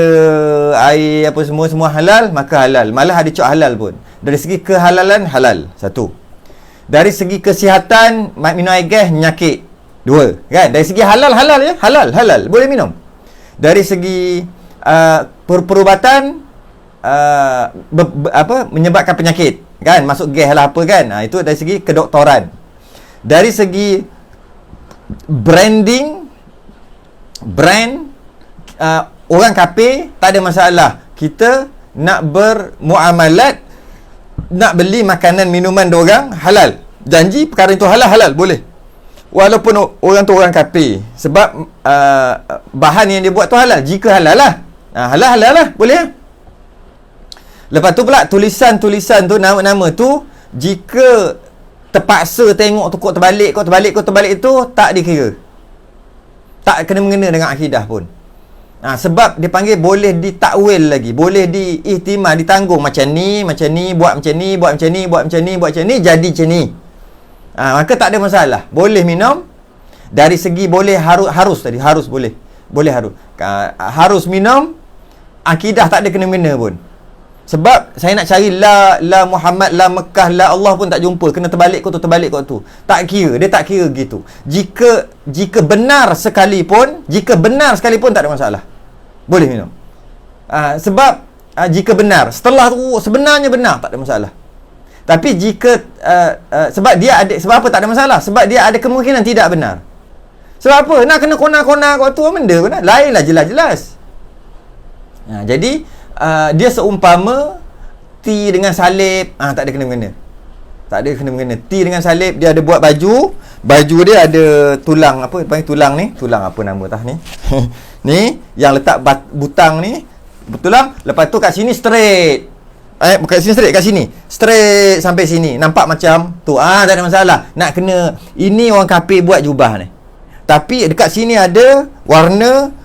air apa semua halal, maka halal. Malah ada cok halal pun. Dari segi kehalalan, halal. Satu. Dari segi kesihatan, minum air gas, nyakit. Dua. Kan? Dari segi halal ya. Halal. Boleh minum. Dari segi perubatan, menyebabkan penyakit. Kan? Masuk gas lah apa kan. Itu dari segi kedoktoran. Dari segi brand orang kafir tak ada masalah. Kita nak bermuamalat, nak beli makanan minuman diorang, halal. Janji perkara itu halal, boleh. Walaupun orang tu orang kafir. Sebab bahan yang dia buat tu halal. Jika halal lah, halal lah, boleh lah. Lepas tu pula tulisan-tulisan tu, nama-nama tu, jika terpaksa tengok tu kod terbalik itu, tak dikira. Tak kena-mengena dengan akidah pun. Sebab dia panggil boleh ditakwil lagi, boleh diihtimal, ditanggung macam ni, buat macam ni, jadi macam ni. Maka tak ada masalah. Boleh minum. Dari segi boleh harus boleh. Harus minum. Akidah tak ada kena-mengena pun. Sebab saya nak cari la Muhammad, la Mekah, la Allah pun tak jumpa. Kena terbalik kot tu. Tak kira, dia tak kira gitu. Jika benar sekalipun tak ada masalah. Boleh minum. Sebab jika benar, setelah tu sebenarnya benar, tak ada masalah. Tapi jika sebab apa tak ada masalah? Sebab dia ada kemungkinan tidak benar. Sebab apa? Nak kena kona-kona kat tu benda pun lainlah jelas-jelas. Jadi dia seumpama T dengan salib, tak ada kena-mengena. T dengan salib, dia ada buat baju dia ada tulang apa panggil tulang ni, tulang apa nama tah ni. Ni yang letak butang ni tulang, lepas tu kat sini straight. Bukan sini straight, kat sini straight sampai sini, nampak macam tu. Tak ada masalah. Nak kena, ini orang kafir buat jubah ni, tapi dekat sini ada warna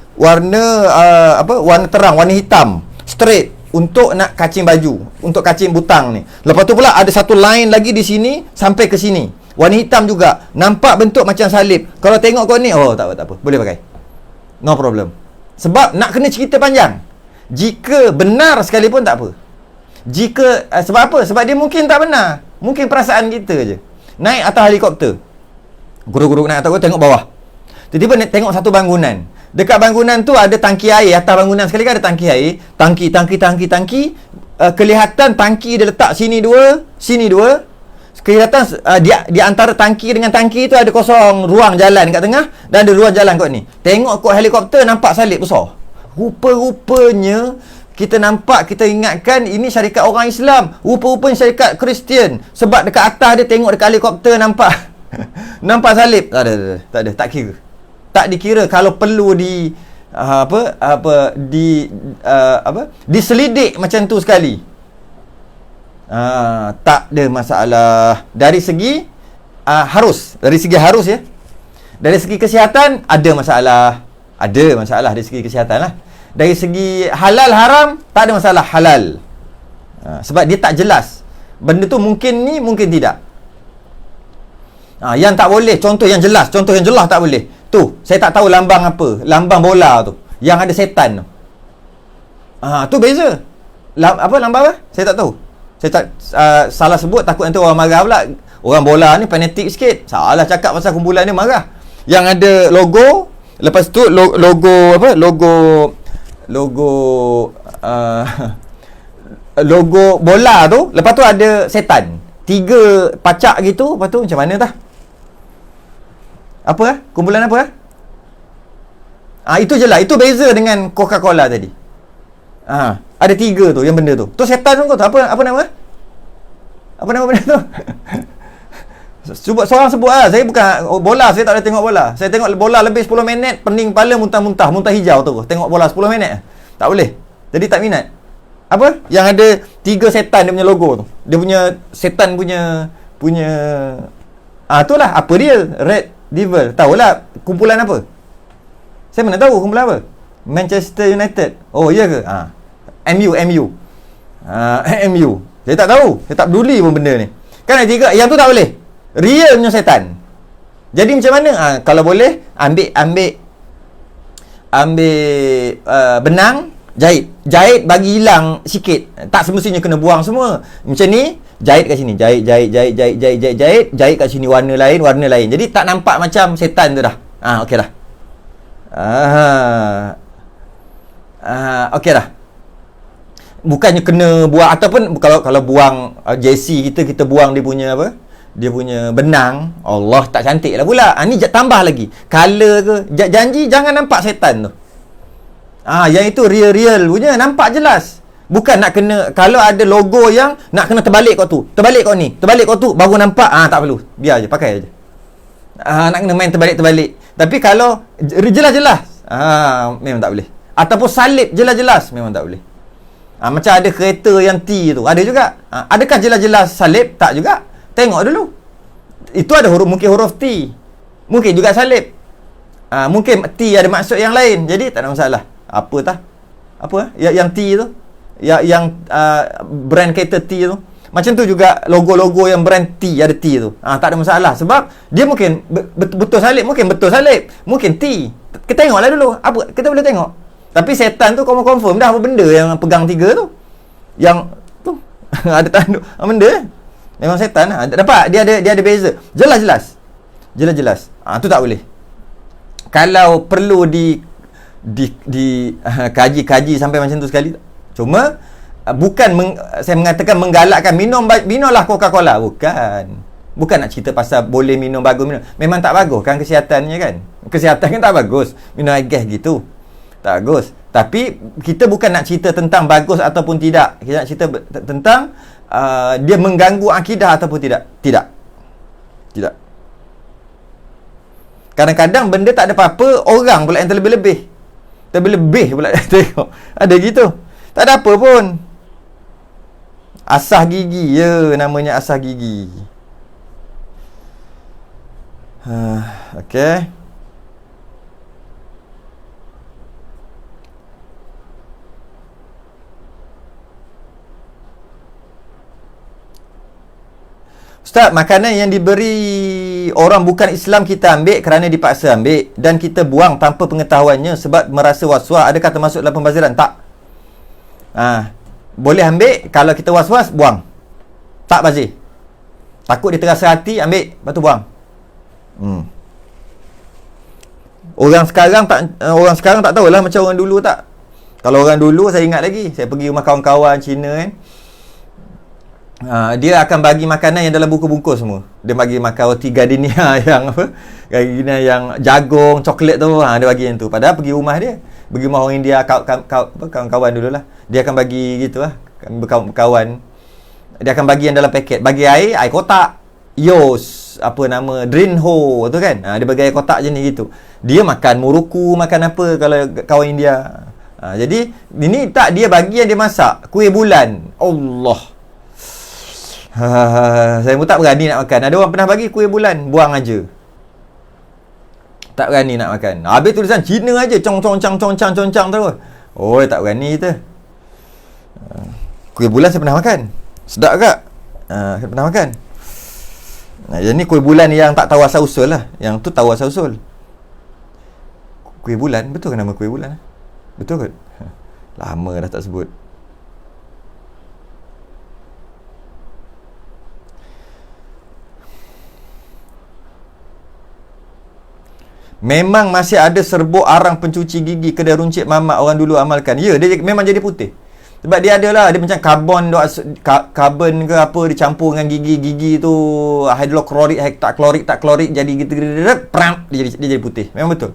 terang, warna hitam, straight untuk nak kacing baju, untuk kacing butang ni. Lepas tu pula ada satu line lagi di sini sampai ke sini, warna hitam juga, nampak bentuk macam salib. Kalau tengok kau ni, tak apa, boleh pakai. No problem. Sebab nak kena cerita panjang. Jika benar sekalipun tak apa. Jika sebab apa? Sebab dia mungkin tak benar. Mungkin perasaan kita je. Naik atas helikopter. Guru-guru naik atas tengok bawah. Tiba-tiba tengok satu bangunan. Dekat bangunan tu ada tangki air. Atas bangunan sekali kan ada tangki air. Tangki. Kelihatan tangki dia letak sini dua, sini dua. Kelihatan di antara tangki dengan tangki tu ada kosong ruang jalan kat tengah dan ada ruang jalan kat ni. Tengok kot helikopter nampak salib besar. Rupa-rupanya kita nampak, kita ingatkan ini syarikat orang Islam. Rupa-rupanya syarikat Kristian. Sebab dekat atas dia tengok dekat helikopter nampak nampak salib. Tak ada, tak kira. Tak dikira kalau perlu diselidik macam tu sekali. Tak ada masalah. Dari segi harus ya. Dari segi kesihatan ada masalah. Ada masalah dari segi kesihatan lah. Dari segi halal haram tak ada masalah halal. Sebab dia tak jelas. Benda tu mungkin ni, mungkin tidak. Yang tak boleh, contoh yang jelas tak boleh. Tu, saya tak tahu lambang apa. Lambang bola tu yang ada setan tu. Tu beza. Apa lambang apa? Saya tak tahu. Saya tak salah sebut, takut nanti orang marah pula. Orang bola ni fanatik sikit. Salah cakap pasal kumpulan ni marah. Yang ada logo, lepas tu logo apa? Logo bola tu, lepas tu ada setan. 3 pacak gitu, lepas tu macam mana tah? Apa kumpulan apa? Itu je lah. Itu beza dengan Coca-Cola tadi. Ada 3 tu yang benda tu. Tu setan tu apa nama? Apa nama benda tu? Seorang sebut lah. Saya bukan bola, saya tak boleh tengok bola. Saya tengok bola lebih 10 minit, pening kepala muntah hijau tu. Tengok bola 10 minit. Tak boleh. Jadi tak minat. Apa? Yang ada 3 setan dia punya logo tu. Dia punya setan punya itulah apa dia? Red Devil. Tahulah kumpulan apa? Saya mana tahu kumpulan apa? Manchester United. Oh, iya ke? MU. MU. Saya tak tahu. Saya tak peduli pun benda ni. Kan ada 3. Yang tu tak boleh. Real punya setan. Jadi macam mana? Kalau boleh ambil benang, jahit bagi hilang sikit. Tak semestinya kena buang semua. Macam ni, jahit kat sini. Jahit kat sini warna lain. Jadi tak nampak macam setan tu dah. Okey dah. Okey dah. Bukannya kena buang, ataupun kalau buang jersey kita buang dia punya apa? Dia punya benang. Allah, tak cantik lah pula. Ni tambah lagi color ke. Janji jangan nampak setan tu. Yang itu real punya, nampak jelas. Bukan nak kena, kalau ada logo yang nak kena terbalik kau tu, terbalik kau tu baru nampak. Tak perlu. Biar je, pakai je. Nak kena main terbalik. Tapi kalau jelas-jelas, memang tak boleh. Ataupun salib jelas-jelas, memang tak boleh. Macam ada kereta yang T tu, ada juga. Adakah jelas-jelas salib? Tak juga. Tengok dulu. Itu ada mungkin huruf T. Mungkin juga salib. Mungkin T ada maksud yang lain. Jadi tak ada masalah. Apa tah? Apa? Yang T tu. Yang brand kereta T tu. Macam tu juga logo-logo yang brand T, ada T tu. Tak ada masalah. Sebab dia mungkin betul salib. Mungkin T. Kita tengoklah dulu. Apa? Kita boleh tengok. Tapi setan tu confirm dah apa benda yang pegang 3 tu. Yang tu ada tanduk benda. Memang setan lah. Dapat dia ada beza. Jelas-jelas. Tu tak boleh. Kalau perlu di kaji sampai macam tu sekali. Cuma bukan saya mengatakan menggalakkan minumlah Coca-Cola. Bukan nak cerita pasal boleh minum, bagus minum. Memang tak bagus kan kesihatannya kan. Kesihatan kan tak bagus. Minum air gas gitu. Tak bagus. Tapi kita bukan nak cerita tentang bagus ataupun tidak. Kita nak cerita tentang dia mengganggu akidah ataupun tidak. Tidak. Kadang-kadang benda tak ada apa-apa, orang pula yang terlebih-lebih pula tengok. Ada gitu. Tak ada apa pun. Asah gigi je, namanya asah gigi. Okey. Ustaz, makanan yang diberi orang bukan Islam kita ambil kerana dipaksa ambil, dan kita buang tanpa pengetahuannya sebab merasa was-was, adakah termasuk dalam pembaziran? Tak. Boleh ambil, kalau kita was-was, buang. Tak bazir. Takut dia terasa hati, ambil, lepas tu buang. Orang sekarang tak tahulah macam orang dulu tak. Kalau orang dulu, saya ingat lagi, saya pergi rumah kawan-kawan Cina kan. Dia akan bagi makanan yang dalam bungkus-bungkus semua. Dia bagi makan roti gardenia yang apa? Gardenia yang jagung, coklat tu, dia bagi yang tu. Padahal pergi rumah dia, pergi rumah orang India, kawan-kawan dululah. Dia akan bagi gitulah, berkawan. Dia akan bagi yang dalam paket. Bagi air kotak. Yos, apa nama, Drinho tu kan. Dia bagi air kotak jenis gitu. Dia makan muruku, makan apa kalau kawan India. Jadi ini tak, dia bagi yang dia masak. Kuih bulan. Allah. Saya pun tak berani nak makan. Ada orang pernah bagi kuih bulan, buang aja. Tak berani nak makan. Habis tulisan Cina aja, cong-cong-cang terus. Oh, tak berani kita. Kuih bulan saya pernah makan. Sedap tak? Saya pernah makan. Yang ni kuih bulan yang tak tahu asal usul lah. Yang tu tahu asal usul. Kuih bulan, betul ke nama kuih bulan? Betul ke? Lama dah tak sebut. Memang masih ada serbuk arang pencuci gigi kedai runcit mamak orang dulu amalkan. Ya, dia memang jadi putih. Sebab dia adalah, dia macam karbon ke apa dicampur dengan gigi tu, hidroklorik, tak klorik jadi gitu, perang, dia jadi putih. Memang betul.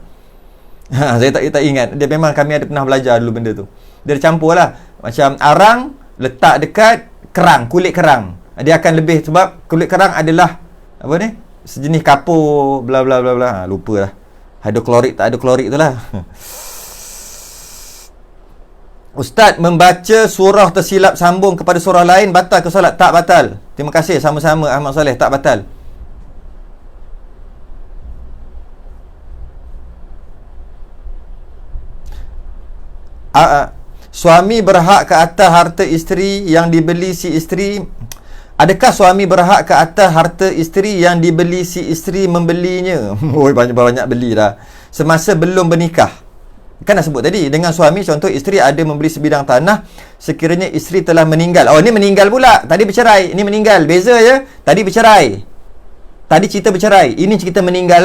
Saya tak ingat. Dia memang, kami ada pernah belajar dulu benda tu. Dia campur lah. Macam arang letak dekat kerang, kulit kerang. Dia akan lebih, sebab kulit kerang adalah apa ni? Sejenis kapur bla bla bla bla. Lupa lah. Hidroklorik tak hidroklorik tu lah. Ustaz, membaca surah tersilap sambung kepada surah lain batal ke solat? Tak batal. Terima kasih sama-sama Ahmad Saleh, tak batal. Suami berhak ke atas harta isteri yang dibeli si isteri. Adakah suami berhak ke atas harta isteri yang dibeli si isteri membelinya? Banyak beli dah. Semasa belum bernikah. Kan dah sebut tadi, dengan suami, contoh isteri ada membeli sebidang tanah, sekiranya isteri telah meninggal. Oh, ni meninggal pula. Tadi bercerai, ini meninggal. Beza je. Tadi bercerai. Tadi cerita bercerai. Ini cerita meninggal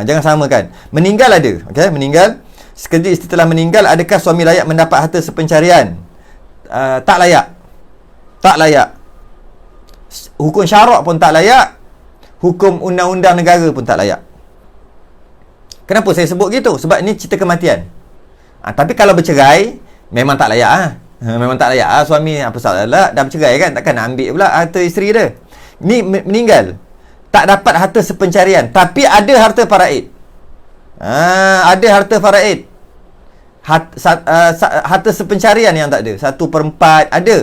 jangan samakan. Meninggal ada. Okey, meninggal. Sekiranya isteri telah meninggal, adakah suami layak mendapat harta sepencarian? Tak layak. Tak layak. Hukum syarak pun tak layak. Hukum undang-undang negara pun tak layak. Kenapa saya sebut gitu? Sebab ini cerita kematian. Tapi kalau bercerai, memang tak layak memang tak layak suami apa salah dah bercerai kan, takkan nak ambil pula harta isteri dia. Ni meninggal, tak dapat harta sepencarian, tapi ada harta faraid. Ada harta faraid. Harta sepencarian yang tak ada, 1/4 ada.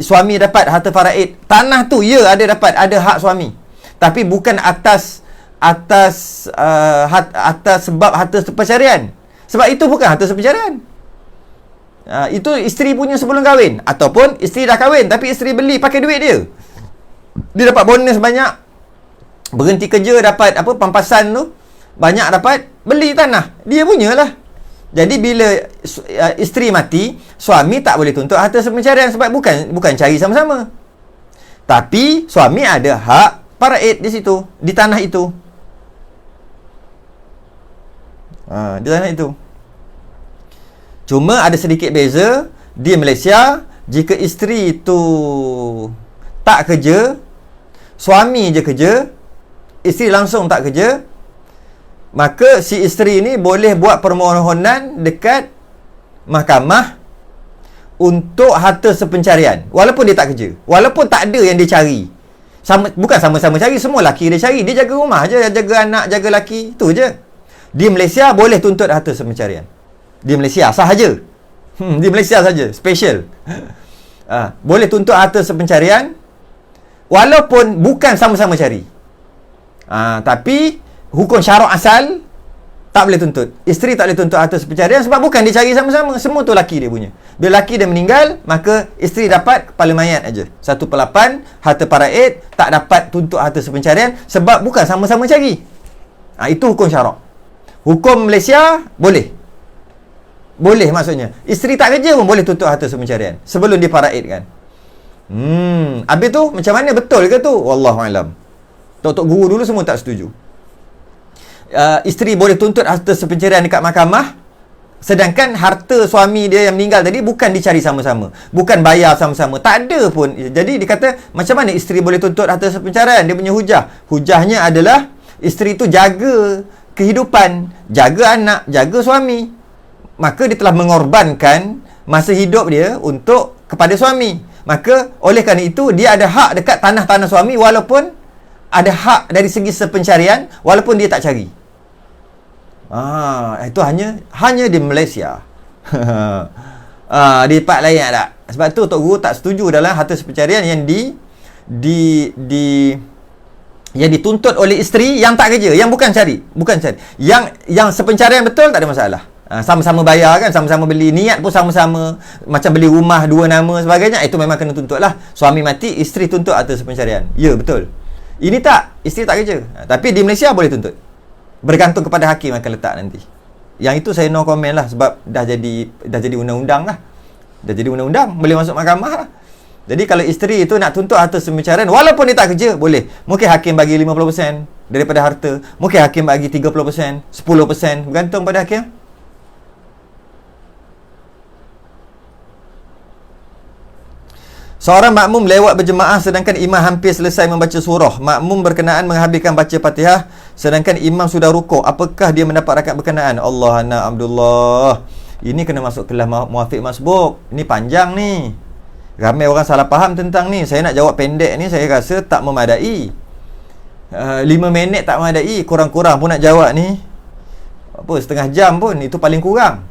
Suami dapat harta faraid. Tanah tu ada dapat, ada hak suami. Tapi bukan atas sebab harta sepencarian. Sebab itu bukan harta sepencarian. Itu isteri punya sebelum kahwin, ataupun isteri dah kahwin tapi isteri beli pakai duit dia. Dia dapat bonus banyak. Berhenti kerja dapat apa, pampasan tu banyak, dapat beli tanah. Dia punyalah. Jadi bila isteri mati, suami tak boleh tuntut harta sepencarian sebab bukan cari sama-sama. Tapi suami ada hak faraid di situ, di tanah itu. Di tanah itu. Cuma ada sedikit beza. Di Malaysia, jika isteri itu tak kerja, suami je kerja, isteri langsung tak kerja, maka si isteri ni boleh buat permohonan dekat mahkamah untuk harta sepencarian, walaupun dia tak kerja, walaupun tak ada yang dia cari. Bukan sama-sama cari, semua laki dia cari. Dia jaga rumah je, jaga anak, jaga laki, tu je. Di Malaysia boleh tuntut harta sepencarian. Di Malaysia sahaja. Di Malaysia saja, special. Boleh tuntut harta sepencarian walaupun bukan sama-sama cari. Tapi hukum syarak asal Tak boleh tuntut. Isteri tak boleh tuntut harta sepencarian sebab bukan dicari sama-sama. Semua tu laki dia punya. Bila laki dia meninggal, maka isteri dapat kepala mayat aja. 1/8 harta faraid, tak dapat tuntut harta sepencarian sebab bukan sama-sama cari. Itu hukum syarak. Hukum Malaysia boleh. Boleh maksudnya. Isteri tak kerja pun boleh tuntut harta sepencarian sebelum dia faraid kan. Habis tu macam mana, betul ke tu? Wallahualam. Tok-tok guru dulu semua tak setuju. Isteri boleh tuntut harta sepencarian dekat mahkamah, sedangkan harta suami dia yang meninggal tadi bukan dicari sama-sama, bukan bayar sama-sama, tak ada pun. Jadi dia kata macam mana isteri boleh tuntut harta sepencarian? Dia punya hujahnya adalah isteri tu jaga kehidupan, jaga anak, jaga suami, maka dia telah mengorbankan masa hidup dia untuk kepada suami. Maka oleh kerana itu dia ada hak dekat tanah-tanah suami, walaupun ada hak dari segi sepencarian walaupun dia tak cari. Itu hanya di Malaysia. Di part lain tak. Sebab tu Tok Guru tak setuju dalam harta sepencarian yang yang dituntut oleh isteri yang tak kerja, yang bukan cari. Yang sepencarian betul tak ada masalah. Sama-sama bayar kan, sama-sama beli, niat pun sama-sama, macam beli rumah 2 nama sebagainya, itu memang kena tuntut lah. Suami mati, isteri tuntut harta sepencarian. Ya, betul. Ini tak, isteri tak kerja. Tapi di Malaysia boleh tuntut. Bergantung kepada hakim akan letak nanti. Yang itu saya no comment lah, sebab dah jadi undang-undang lah. Dah jadi undang-undang, boleh masuk mahkamah lah. Jadi kalau isteri itu nak tuntut harta sepencarian walaupun dia tak kerja, boleh. Mungkin hakim bagi 50% daripada harta, mungkin hakim bagi 30%, 10%, bergantung pada hakim. Seorang makmum lewat berjemaah sedangkan imam hampir selesai membaca surah. Makmum berkenaan menghabiskan baca Fatihah sedangkan imam sudah rukuk. Apakah dia mendapat rakaat berkenaan? Allah anak Abdullah. Ini kena masuk kelas muafiq masbuk. Ini panjang ni. Ramai orang salah faham tentang ni. Saya nak jawab pendek ni, saya rasa tak memadai. 5 minit tak memadai. Kurang-kurang pun nak jawab ni, setengah jam pun. Itu paling kurang.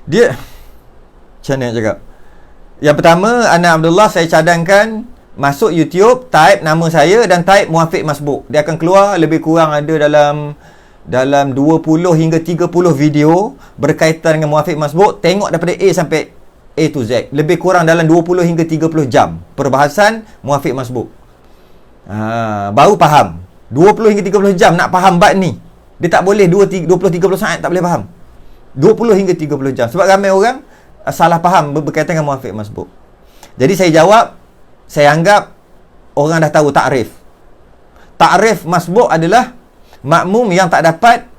Dia macam mana nak cakap? Yang pertama, Anak Abdullah, saya cadangkan masuk YouTube, type nama saya dan type muafiq masbuk. Dia akan keluar lebih kurang ada dalam 20 hingga 30 video berkaitan dengan muafiq masbuk. Tengok daripada A sampai A to Z. Lebih kurang dalam 20 hingga 30 jam perbahasan muafiq masbuk. Baru faham. 20 hingga 30 jam nak faham bab ni. Dia tak boleh 20-30 saat tak boleh faham. 20 hingga 30 jam. Sebab ramai orang salah faham berkaitan dengan muafiq masbuk. Jadi saya jawab, saya anggap orang dah tahu takrif. Takrif masbuk adalah makmum yang tak dapat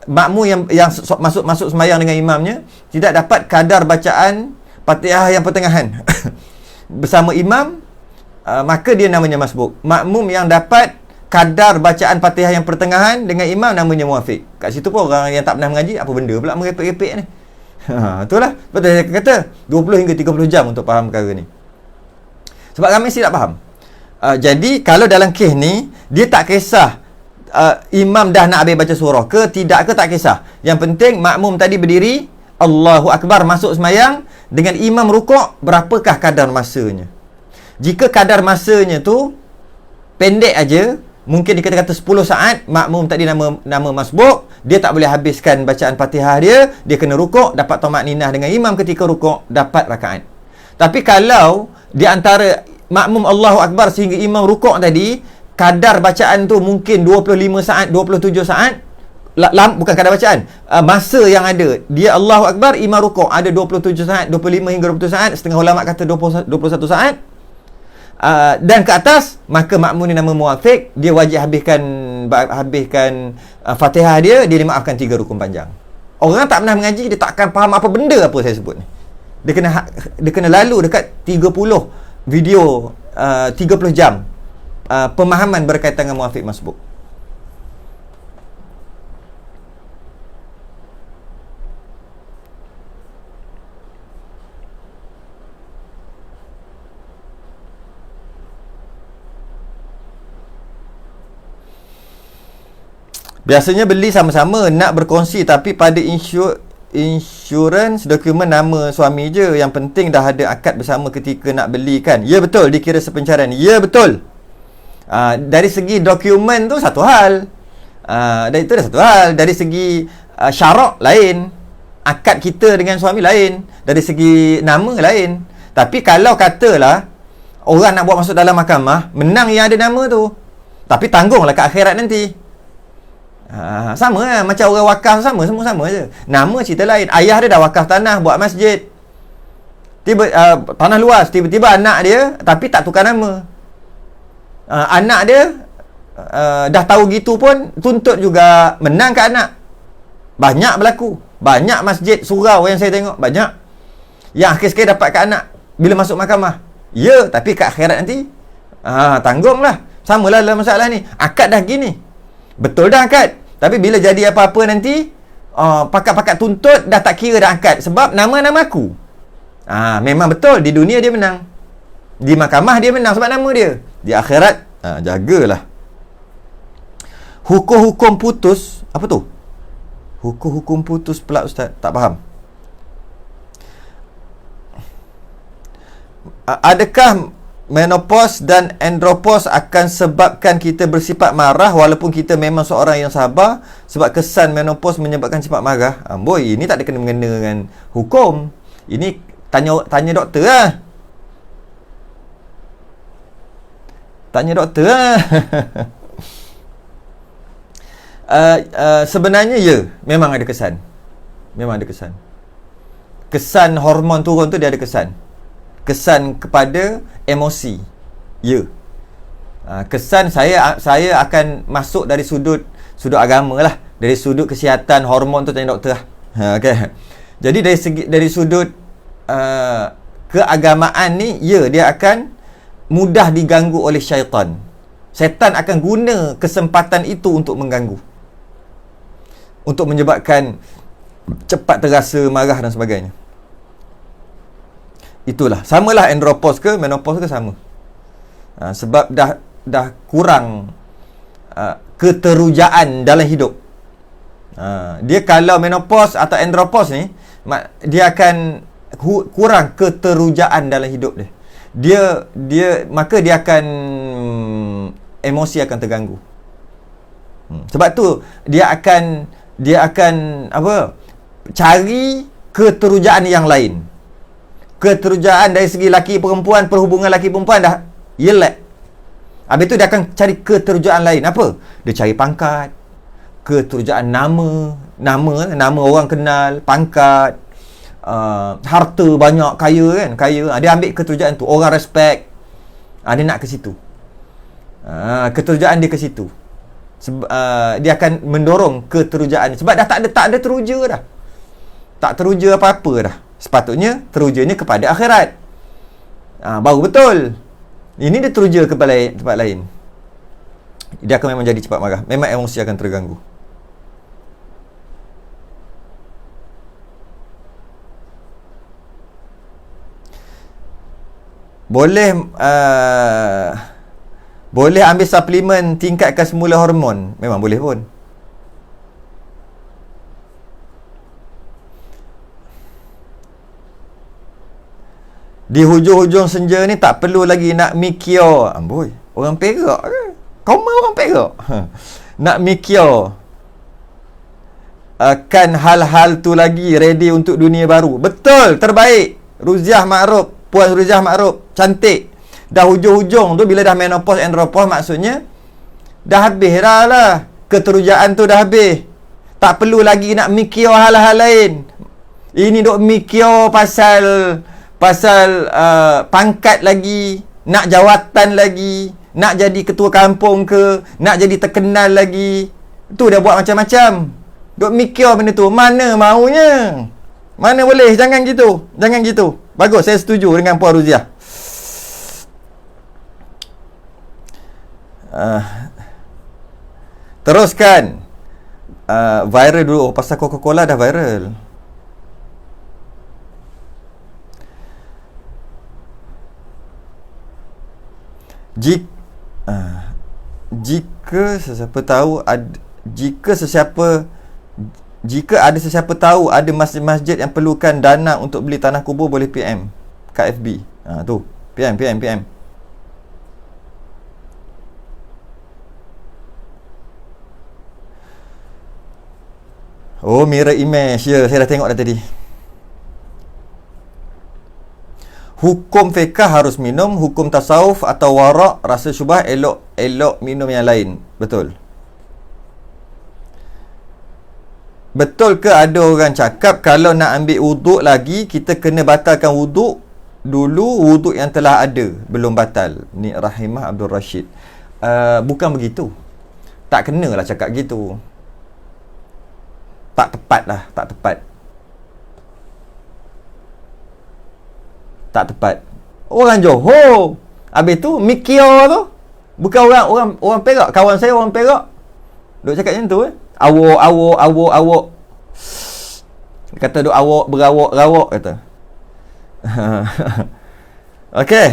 makmum yang masuk sembahyang dengan imamnya tidak dapat kadar bacaan Fatihah yang pertengahan bersama imam, maka dia namanya masbuk. Makmum yang dapat kadar bacaan Fatihah yang pertengahan dengan imam namanya muafiq. Kat situ pun orang yang tak pernah mengaji, apa benda pula merepek-repek ni. Itulah. Betul saya kata 20 hingga 30 jam untuk faham perkara ni. Sebab ramai silap faham. Jadi kalau dalam kes ni, dia tak kisah imam dah nak habis baca surah ke tidak ke, tak kisah. Yang penting makmum tadi berdiri, Allahu Akbar, masuk semayang, dengan imam rukuk, berapakah kadar masanya. Jika kadar masanya tu pendek aja, mungkin dikata-kata 10 saat, makmum tadi nama masbuk, dia tak boleh habiskan bacaan Fatihah dia kena rukuk, dapat tamakninah dengan imam ketika rukuk, dapat rakaat. Tapi kalau di antara makmum Allahu Akbar sehingga imam rukuk tadi, kadar bacaan tu mungkin 25 saat, 27 saat, bukan kadar bacaan, masa yang ada, dia Allahu Akbar, imam rukuk, ada 27 saat, 25 hingga 20 saat, setengah ulama kata 21 saat, dan ke atas, maka makmum ni nama muafiq, dia wajib habiskan Fatihah dia dimaafkan 3 rukun panjang. Orang tak pernah mengaji, dia tak akan faham apa benda apa saya sebut ni. Dia kena lalu dekat 30 video, 30 jam pemahaman berkaitan dengan muafiq masbuk. Biasanya beli sama-sama, nak berkongsi, tapi pada insurans dokumen nama suami je. Yang penting dah ada akad bersama ketika nak beli kan. Ya betul, dikira sepencarian. Ya betul. Dari segi dokumen tu satu hal. Dari itu dah satu hal. Dari segi syarak lain. Akad kita dengan suami lain. Dari segi nama lain. Tapi kalau katalah orang nak buat masuk dalam mahkamah, menang yang ada nama tu, tapi tanggunglah kat akhirat nanti. Sama lah. Macam orang wakaf sama. Semua sama je. Nama cerita lain. Ayah dia dah wakaf tanah buat masjid. Tanah luas. Tiba-tiba anak dia, tapi tak tukar nama. Anak dia dah tahu gitu pun tuntut juga, menang kat anak. Banyak berlaku. Banyak masjid surau yang saya tengok. Banyak yang akhir sekali dapat kat anak bila masuk mahkamah. Ya, tapi kat akhirat nanti tanggunglah. Samalah dalam masalah ni. Akad dah gini, betul dah akad, tapi bila jadi apa-apa nanti pakat-pakat tuntut dah tak kira dah akad. Sebab nama-nama aku. Memang betul di dunia dia menang, di mahkamah dia menang sebab nama dia. Di akhirat jagalah. Hukum-hukum putus. Apa tu? Hukum-hukum putus pula Ustaz. Tak faham. Adakah menopause dan andropause akan sebabkan kita bersifat marah walaupun kita memang seorang yang sabar? Sebab kesan menopause menyebabkan sifat marah. Boy, ini tak ada kena-mengena dengan hukum. Ini tanya doktor lah. Tanya doktor lah. Sebenarnya ya, memang ada kesan. Memang ada kesan. Kesan hormon turun tu dia ada kesan. Kesan kepada emosi. Ya. Kesan saya akan masuk dari sudut agama lah. Dari sudut kesihatan hormon tu tanya doktor lah. Okay. Jadi dari sudut keagamaan ni, ya, dia akan mudah diganggu oleh syaitan. Syaitan akan guna kesempatan itu untuk mengganggu, untuk menyebabkan cepat terasa marah dan sebagainya. Itulah. Samalah andropause ke menopause ke sama. Sebab dah kurang keterujaan dalam hidup. Dia kalau menopause atau andropause ni, dia akan kurang keterujaan dalam hidup dia. Maka dia akan emosi akan terganggu. Sebab tu dia akan apa? Cari keterujaan yang lain. Keterujaan dari segi laki perempuan, perhubungan laki perempuan dah yelek. Habis tu dia akan cari keterujaan lain. Apa? Dia cari pangkat, keterujaan nama orang kenal, pangkat, harta banyak, kaya. Dia ambil keterujaan tu, orang respect. Dia nak ke situ. Keterujaan dia ke situ. Dia akan mendorong keterujaan. Sebab dah tak ada teruja dah. Tak teruja apa-apa dah. Sepatutnya terujanya kepada akhirat. Baru betul. Ini dia teruja ke tempat lain. Dia akan memang jadi cepat marah. Memang emosi akan terganggu. Boleh ambil suplemen tingkatkan semula hormon. Memang boleh pun. Di hujung-hujung senja ni tak perlu lagi nak mikir. Amboi, orang Perak ke? Kau mahu orang Perak? Nak mikir kan hal-hal tu lagi ready untuk dunia baru. Betul, terbaik. Ruziah Ma'ruf, Puan Ruziah Ma'ruf, cantik. Dah hujung-hujung tu bila dah menopause andropause, maksudnya dah habis dah lah. Keterujaan tu dah habis. Tak perlu lagi nak mikir hal-hal lain. Ini duk mikir pasal pangkat lagi, nak jawatan lagi, nak jadi ketua kampung ke, nak jadi terkenal lagi. Tu dah buat macam-macam. Duk mikir benda tu. Mana maunya? Mana boleh? Jangan gitu. Bagus, saya setuju dengan Puan Ruziah. Teruskan. Viral dulu. Pasal Coca-Cola dah viral. Jika ada sesiapa tahu ada masjid yang perlukan dana untuk beli tanah kubur, boleh PM KFB. Tu PM. Oh, mirror image. Ya, saya dah tengok dah tadi. Hukum fiqh harus minum, hukum tasawuf atau warak rasa syubah elok minum yang lain. Betul. Betul ke ada orang cakap kalau nak ambil wuduk lagi, kita kena batalkan wuduk dulu, wuduk yang telah ada belum batal. Ni Rahimah Abdul Rashid. Bukan begitu. Tak kenalah cakap gitu. Tak tepat lah, tak tepat. Tak tepat. Orang Johor, habis tu Mikio tu bukan orang Perak. Kawan saya orang Perak duk cakap macam tu awak kata duk awak berawak kata. Okey,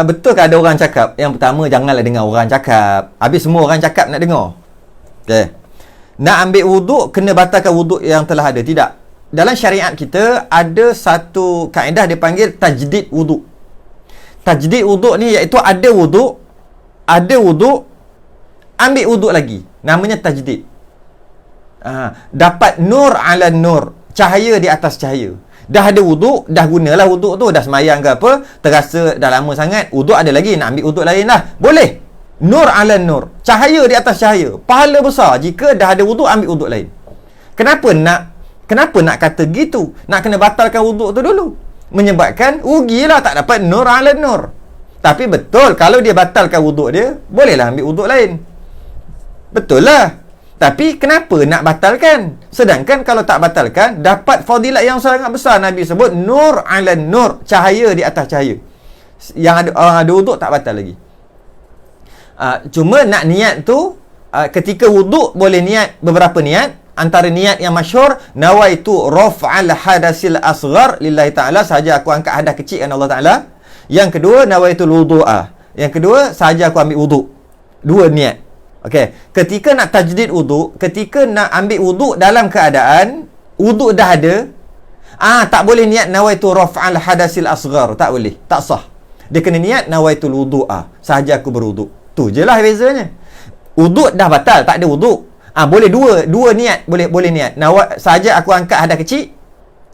betul ke ada orang cakap? Yang pertama, janganlah dengar orang cakap. Habis semua orang cakap nak dengar. Okey. Nak ambil wuduk kena batalkan wuduk yang telah ada. Tidak. Dalam syariat kita ada satu kaedah dipanggil tajdid wuduk. Tajdid wuduk ni iaitu ada wuduk, ambil wuduk lagi. Namanya tajdid. Dapat nur ala nur, cahaya di atas cahaya. Dah ada wuduk, dah gunalah wuduk tu, dah semayang ke apa, terasa dah lama sangat, wuduk ada lagi, nak ambil wuduk lain lah. Boleh. Nur ala nur, cahaya di atas cahaya. Pahala besar jika dah ada wuduk, ambil wuduk lain. Kenapa nak kata gitu? Nak kena batalkan wuduk tu dulu. Menyebabkan rugilah tak dapat nur ala nur. Tapi betul, kalau dia batalkan wuduk dia, bolehlah ambil wuduk lain. Betul lah. Tapi kenapa nak batalkan? Sedangkan kalau tak batalkan, dapat fadilat yang sangat besar. Nabi sebut nur ala nur, cahaya di atas cahaya. Yang ada wuduk tak batal lagi. Cuma nak niat tu, ketika wuduk boleh niat beberapa niat. Antara niat yang masyhur, nawaitu raf'al hadasil asghar lillahi ta'ala, sahaja aku angkat hadas kecil dengan Allah Ta'ala. Yang kedua, nawaitul wudu'a. Yang kedua, sahaja aku ambil wuduk. Dua niat. Okey, ketika nak tajdid wuduk, ketika nak ambil wuduk dalam keadaan wuduk dah ada, tak boleh niat nawaitu raf'al hadasil asghar, tak boleh, tak sah. Dia kena niat nawaitul wudu'a, sahaja aku berwuduk. Tu je lah bezanya. Wuduk dah batal, tak ada wuduk. Boleh dua niat, boleh niat. Sahaja aku angkat hadas kecil,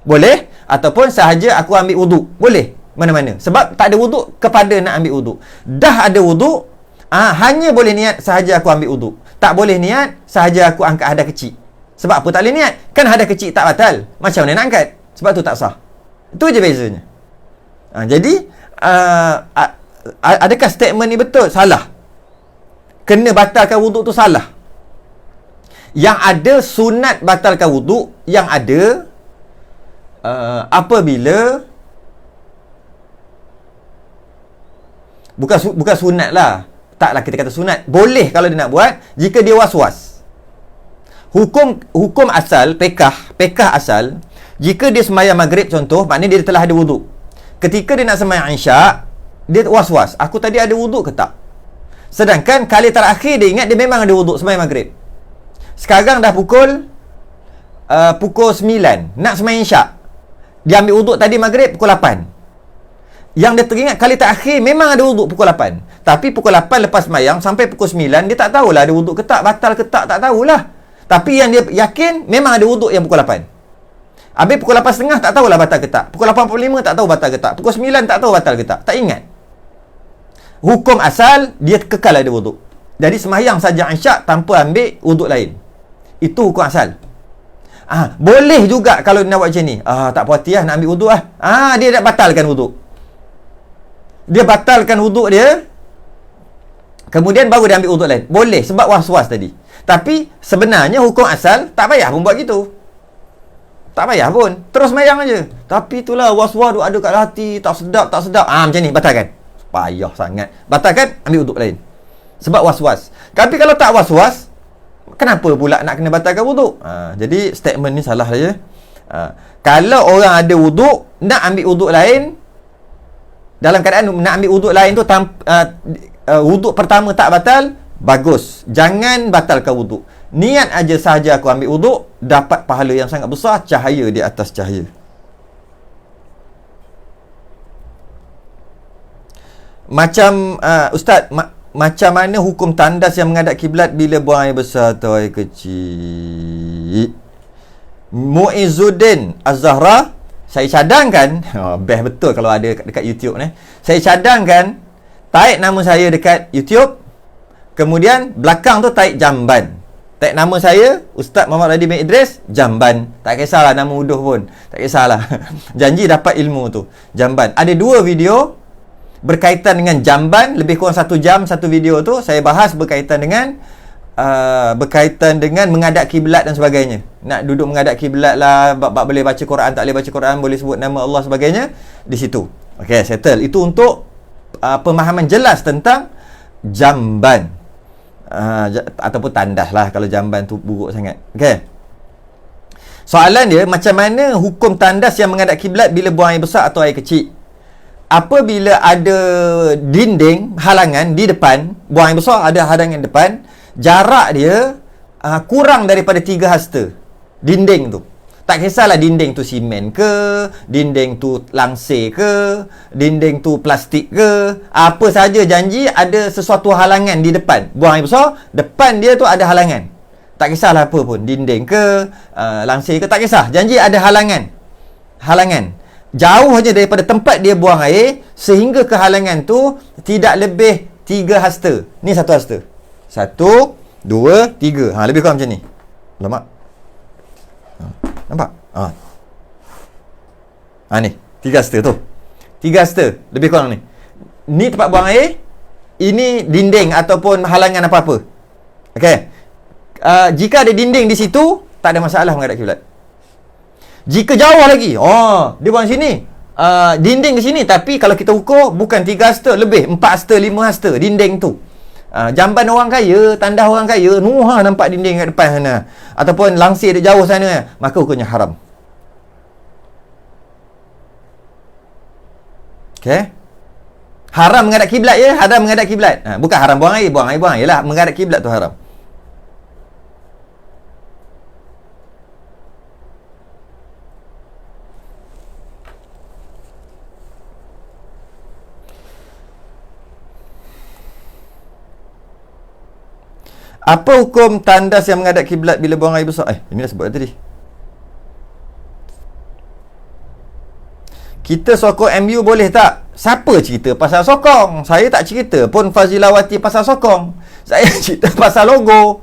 boleh, ataupun sahaja aku ambil wuduk, boleh. Mana-mana. Sebab tak ada wuduk kepada nak ambil wuduk. Dah ada wuduk, hanya boleh niat sahaja aku ambil wuduk. Tak boleh niat sahaja aku angkat hadas kecil. Sebab apa tak boleh niat? Kan hadas kecil tak batal. Macam mana nak angkat? Sebab tu tak sah. Itu je bezanya. Jadi adakah statement ni betul? Salah. Kena batalkan wuduk tu salah. Yang ada sunat batalkan wuduk, yang ada apabila bukan sunat lah. Taklah kita kata sunat. Boleh kalau dia nak buat jika dia was-was. Hukum asal pekah asal, jika dia sembahyang maghrib contoh, maknanya dia telah ada wuduk. Ketika dia nak sembahyang isyak, dia was-was, aku tadi ada wuduk ke tak? Sedangkan kali terakhir dia ingat dia memang ada wuduk sembahyang maghrib. Sekarang dah pukul 9, nak sembahyang isyak. Dia ambil wuduk tadi maghrib pukul 8. Yang dia teringat kali terakhir memang ada wuduk pukul 8. Tapi pukul 8 lepas sembahyang sampai pukul 9, dia tak tahulah ada wuduk ke tak, batal ke tak tahulah. Tapi yang dia yakin memang ada wuduk yang pukul 8. Habis pukul 8.30 tak tahulah batal ke tak. Pukul 8.45 tak tahu batal ke tak. Pukul 9 tak tahu batal ke tak. Tak ingat. Hukum asal dia kekal ada wuduk. Jadi sembahyang saja isyak tanpa ambil wuduk lain. Itu hukum asal. Boleh juga kalau dia nak buat macam ni. Tak puas hati nak ambil wuduk dia dah batalkan wuduk. Dia batalkan wuduk dia, kemudian baru dia ambil wuduk lain. Boleh sebab was-was tadi. Tapi sebenarnya hukum asal tak payah pun buat gitu. Tak payah pun, terus sembahyang aja. Tapi itulah was-was duk ada kat hati, tak sedap. Macam ni batalkan. Payah sangat. Batalkan, ambil wuduk lain. Sebab was-was. Tapi kalau tak was-was, kenapa pula nak kena batalkan wuduk? Jadi statement ni salah saja. Kalau orang ada wuduk, nak ambil wuduk lain, dalam keadaan nak ambil wuduk lain tu wuduk pertama tak batal, bagus. Jangan batalkan wuduk. Niat aja sahaja aku ambil wuduk, dapat pahala yang sangat besar, cahaya di atas cahaya. Macam Ustaz, macam mana hukum tandas yang menghadap kiblat bila buang air besar atau air kecil? Muizzuddin Az-Zahra, saya cadangkan, best betul kalau ada dekat YouTube ni. Saya cadangkan taik nama saya dekat YouTube, kemudian belakang tu taik Jamban. Taik nama saya Ustaz Muhammad Radi bin Idris Jamban. Tak kisahlah nama uduh pun, tak kisahlah. Janji dapat ilmu tu. Jamban. Ada 2 video berkaitan dengan Jamban, lebih kurang 1 jam satu video tu. Saya bahas berkaitan dengan menghadap kiblat dan sebagainya. Nak duduk menghadap kiblat lah, boleh baca Quran, tak boleh baca Quran, boleh sebut nama Allah sebagainya, di situ. Okey, settle. Itu untuk pemahaman jelas tentang Jamban. Ataupun tandas lah kalau Jamban tu buruk sangat. Okey. Soalan dia, macam mana hukum tandas yang menghadap kiblat bila buang air besar atau air kecil? Apabila ada dinding halangan di depan, buang air besar ada halangan depan, jarak dia kurang daripada 3 hasta dinding tu. Tak kisahlah dinding tu simen ke, dinding tu langsir ke, dinding tu plastik ke, apa saja, janji ada sesuatu halangan di depan. Buang air besar, depan dia tu ada halangan. Tak kisahlah apa pun, dinding ke, langsir ke, tak kisah. Janji ada halangan. Halangan. Jauh aja daripada tempat dia buang air, sehingga kehalangan tu tidak lebih 3 hasta. Ni 1 hasta. 1, 2, 3. Lebih kurang macam ni. Lama. Nampak? Ni 3 hasta tu. 3 hasta lebih kurang ni. Ni tempat buang air, ini dinding ataupun halangan apa-apa. Okey. Jika ada dinding di situ, tak ada masalah menghadap kiblat. Jika jauh lagi, dia buang sini, dinding di sini, tapi kalau kita ukur bukan 3 hasta, lebih 4 hasta, 5 hasta dinding tu. Jamban orang kaya, tandas orang kaya, nuha nampak dinding kat depan sana, ataupun langsir dia jauh sana, maka hukumnya haram. Okey. Haram menghadap kiblat ya, haram menghadap kiblat. Bukan haram buang air lah, menghadap kiblat tu haram. Apa hukum tandas yang menghadap kiblat bila buang air besar? Ini dah sebut tadi. Kita sokong MU boleh tak? Siapa cerita pasal sokong? Saya tak cerita pun Fazilawati pasal sokong. Saya cerita pasal logo.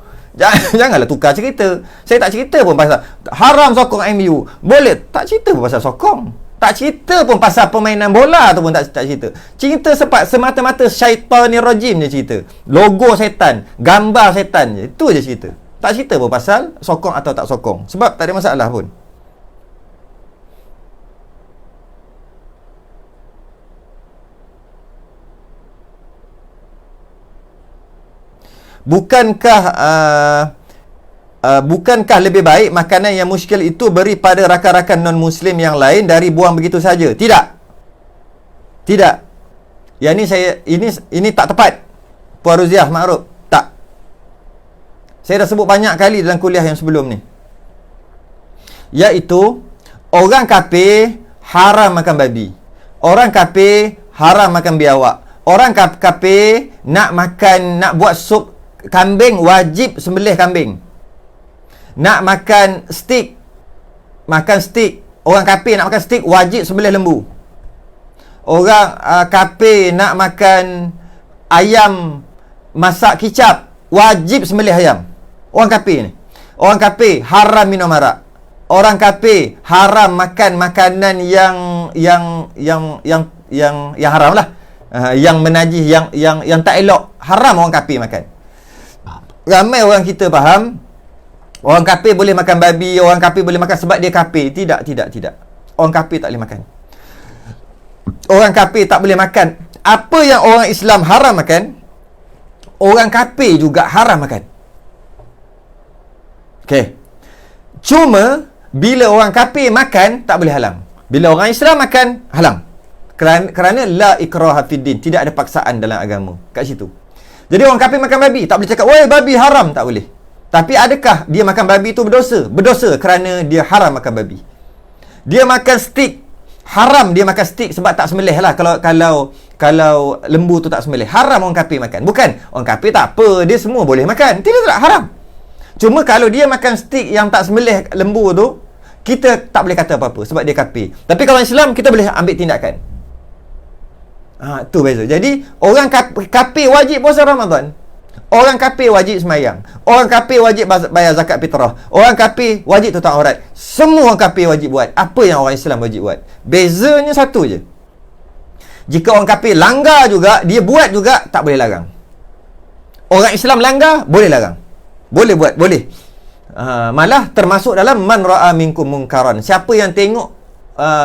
Janganlah tukar cerita. Saya tak cerita pun pasal haram sokong MU. Boleh tak cerita pun pasal sokong. Tak cerita pun pasal permainan bola tu pun tak cerita. Cerita semata-mata syaitanir rajim je cerita. Logo setan, gambar setan je. Itu je cerita. Tak cerita pun pasal sokong atau tak sokong. Sebab tak ada masalah pun. Bukankah lebih baik makanan yang muskil itu beri pada rakan-rakan non-Muslim yang lain dari buang begitu saja? Tidak. Tidak. Yang ini tak tepat. Puan Ruziah Ma'ruf. Tak. Saya dah sebut banyak kali dalam kuliah yang sebelum ni. Iaitu, orang kafir haram makan babi. Orang kafir haram makan biawak. Orang kafir nak buat sup kambing, wajib sembelih kambing. Nak makan steak, orang kafir nak makan steak, wajib sembelih lembu. Orang kafir nak makan ayam masak kicap, wajib sembelih ayam. Orang kafir ni. Orang kafir haram minum arak. Orang kafir haram makan makanan yang haram lah. Yang menajis, yang tak elok, haram orang kafir makan. Ramai orang kita faham orang kafir boleh makan babi, orang kafir boleh makan sebab dia kafir. Tidak. Orang kafir tak boleh makan. Orang kafir tak boleh makan. Apa yang orang Islam haram makan, orang kafir juga haram makan. Okey. Cuma bila orang kafir makan, tak boleh halang. Bila orang Islam makan, halang. Kerana la ikraha fid din, tidak ada paksaan dalam agama. Kat situ. Jadi orang kafir makan babi, tak boleh cakap, "Woi, babi haram." Tak boleh. Tapi adakah dia makan babi itu berdosa? Berdosa kerana dia haram makan babi. Dia makan steak, Haram dia makan steak sebab tak sembelih lah. Kalau lembu tu tak sembelih, haram orang kafir makan. Bukan orang kafir tak apa, dia semua boleh makan. Tidak, haram. Cuma kalau dia makan steak yang tak sembelih lembu tu, kita tak boleh kata apa-apa sebab dia kafir. Tapi kalau Islam, kita boleh ambil tindakan. Tu beza. Jadi orang kafir wajib puasa Ramadan. Orang kafir wajib semayang. Orang kafir wajib bayar zakat fitrah. Orang kafir wajib tutup aurat. Semua orang kafir wajib buat apa yang orang Islam wajib buat. Bezanya satu je. Jika orang kafir langgar juga, dia buat juga, tak boleh larang. Orang Islam langgar, boleh larang. Boleh buat, boleh. Malah termasuk dalam man ra'a minkum munkaran. Siapa yang tengok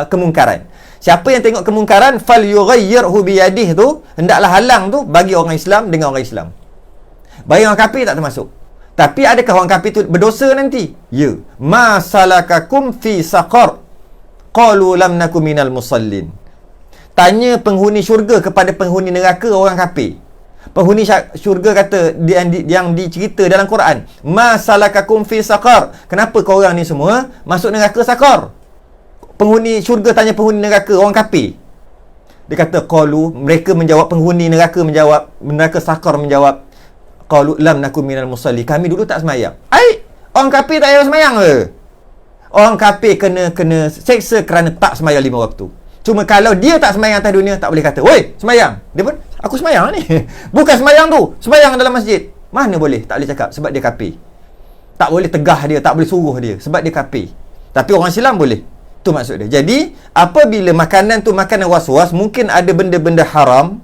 kemungkaran. Siapa yang tengok kemungkaran, fal yughayyirhu biyadihi tu, hendaklah halang tu bagi orang Islam dengan orang Islam. Bagi orang kafir tak termasuk. Tapi adakah orang kafir tu berdosa nanti? Ya. Ma salakakum fi saqar? Qalu lam nakum minal musallin. Tanya penghuni syurga kepada penghuni neraka orang kafir. Penghuni syurga kata yang dicerita dalam Quran, ma salakakum fi saqar? Kenapa korang ni semua masuk neraka saqar? Penghuni syurga tanya penghuni neraka orang kafir. Dia kata qalu, mereka menjawab, penghuni neraka menjawab, neraka saqar menjawab, qalu lam nakum minal musalli. Kami dulu tak semayang. Orang kafir tak payah semayang ke? Orang kafir kena seksa kerana tak semayang 5 waktu. Cuma kalau dia tak semayang atas dunia, tak boleh kata, "Oi, semayang." Dia pun, "Aku semayang ni." Bukan semayang tu, semayang dalam masjid. Mana boleh? Tak boleh cakap sebab dia kafir. Tak boleh tegah dia, tak boleh suruh dia sebab dia kafir. Tapi orang Islam boleh. Tu maksud dia. Jadi, apabila makanan tu makanan was-was, mungkin ada benda-benda haram,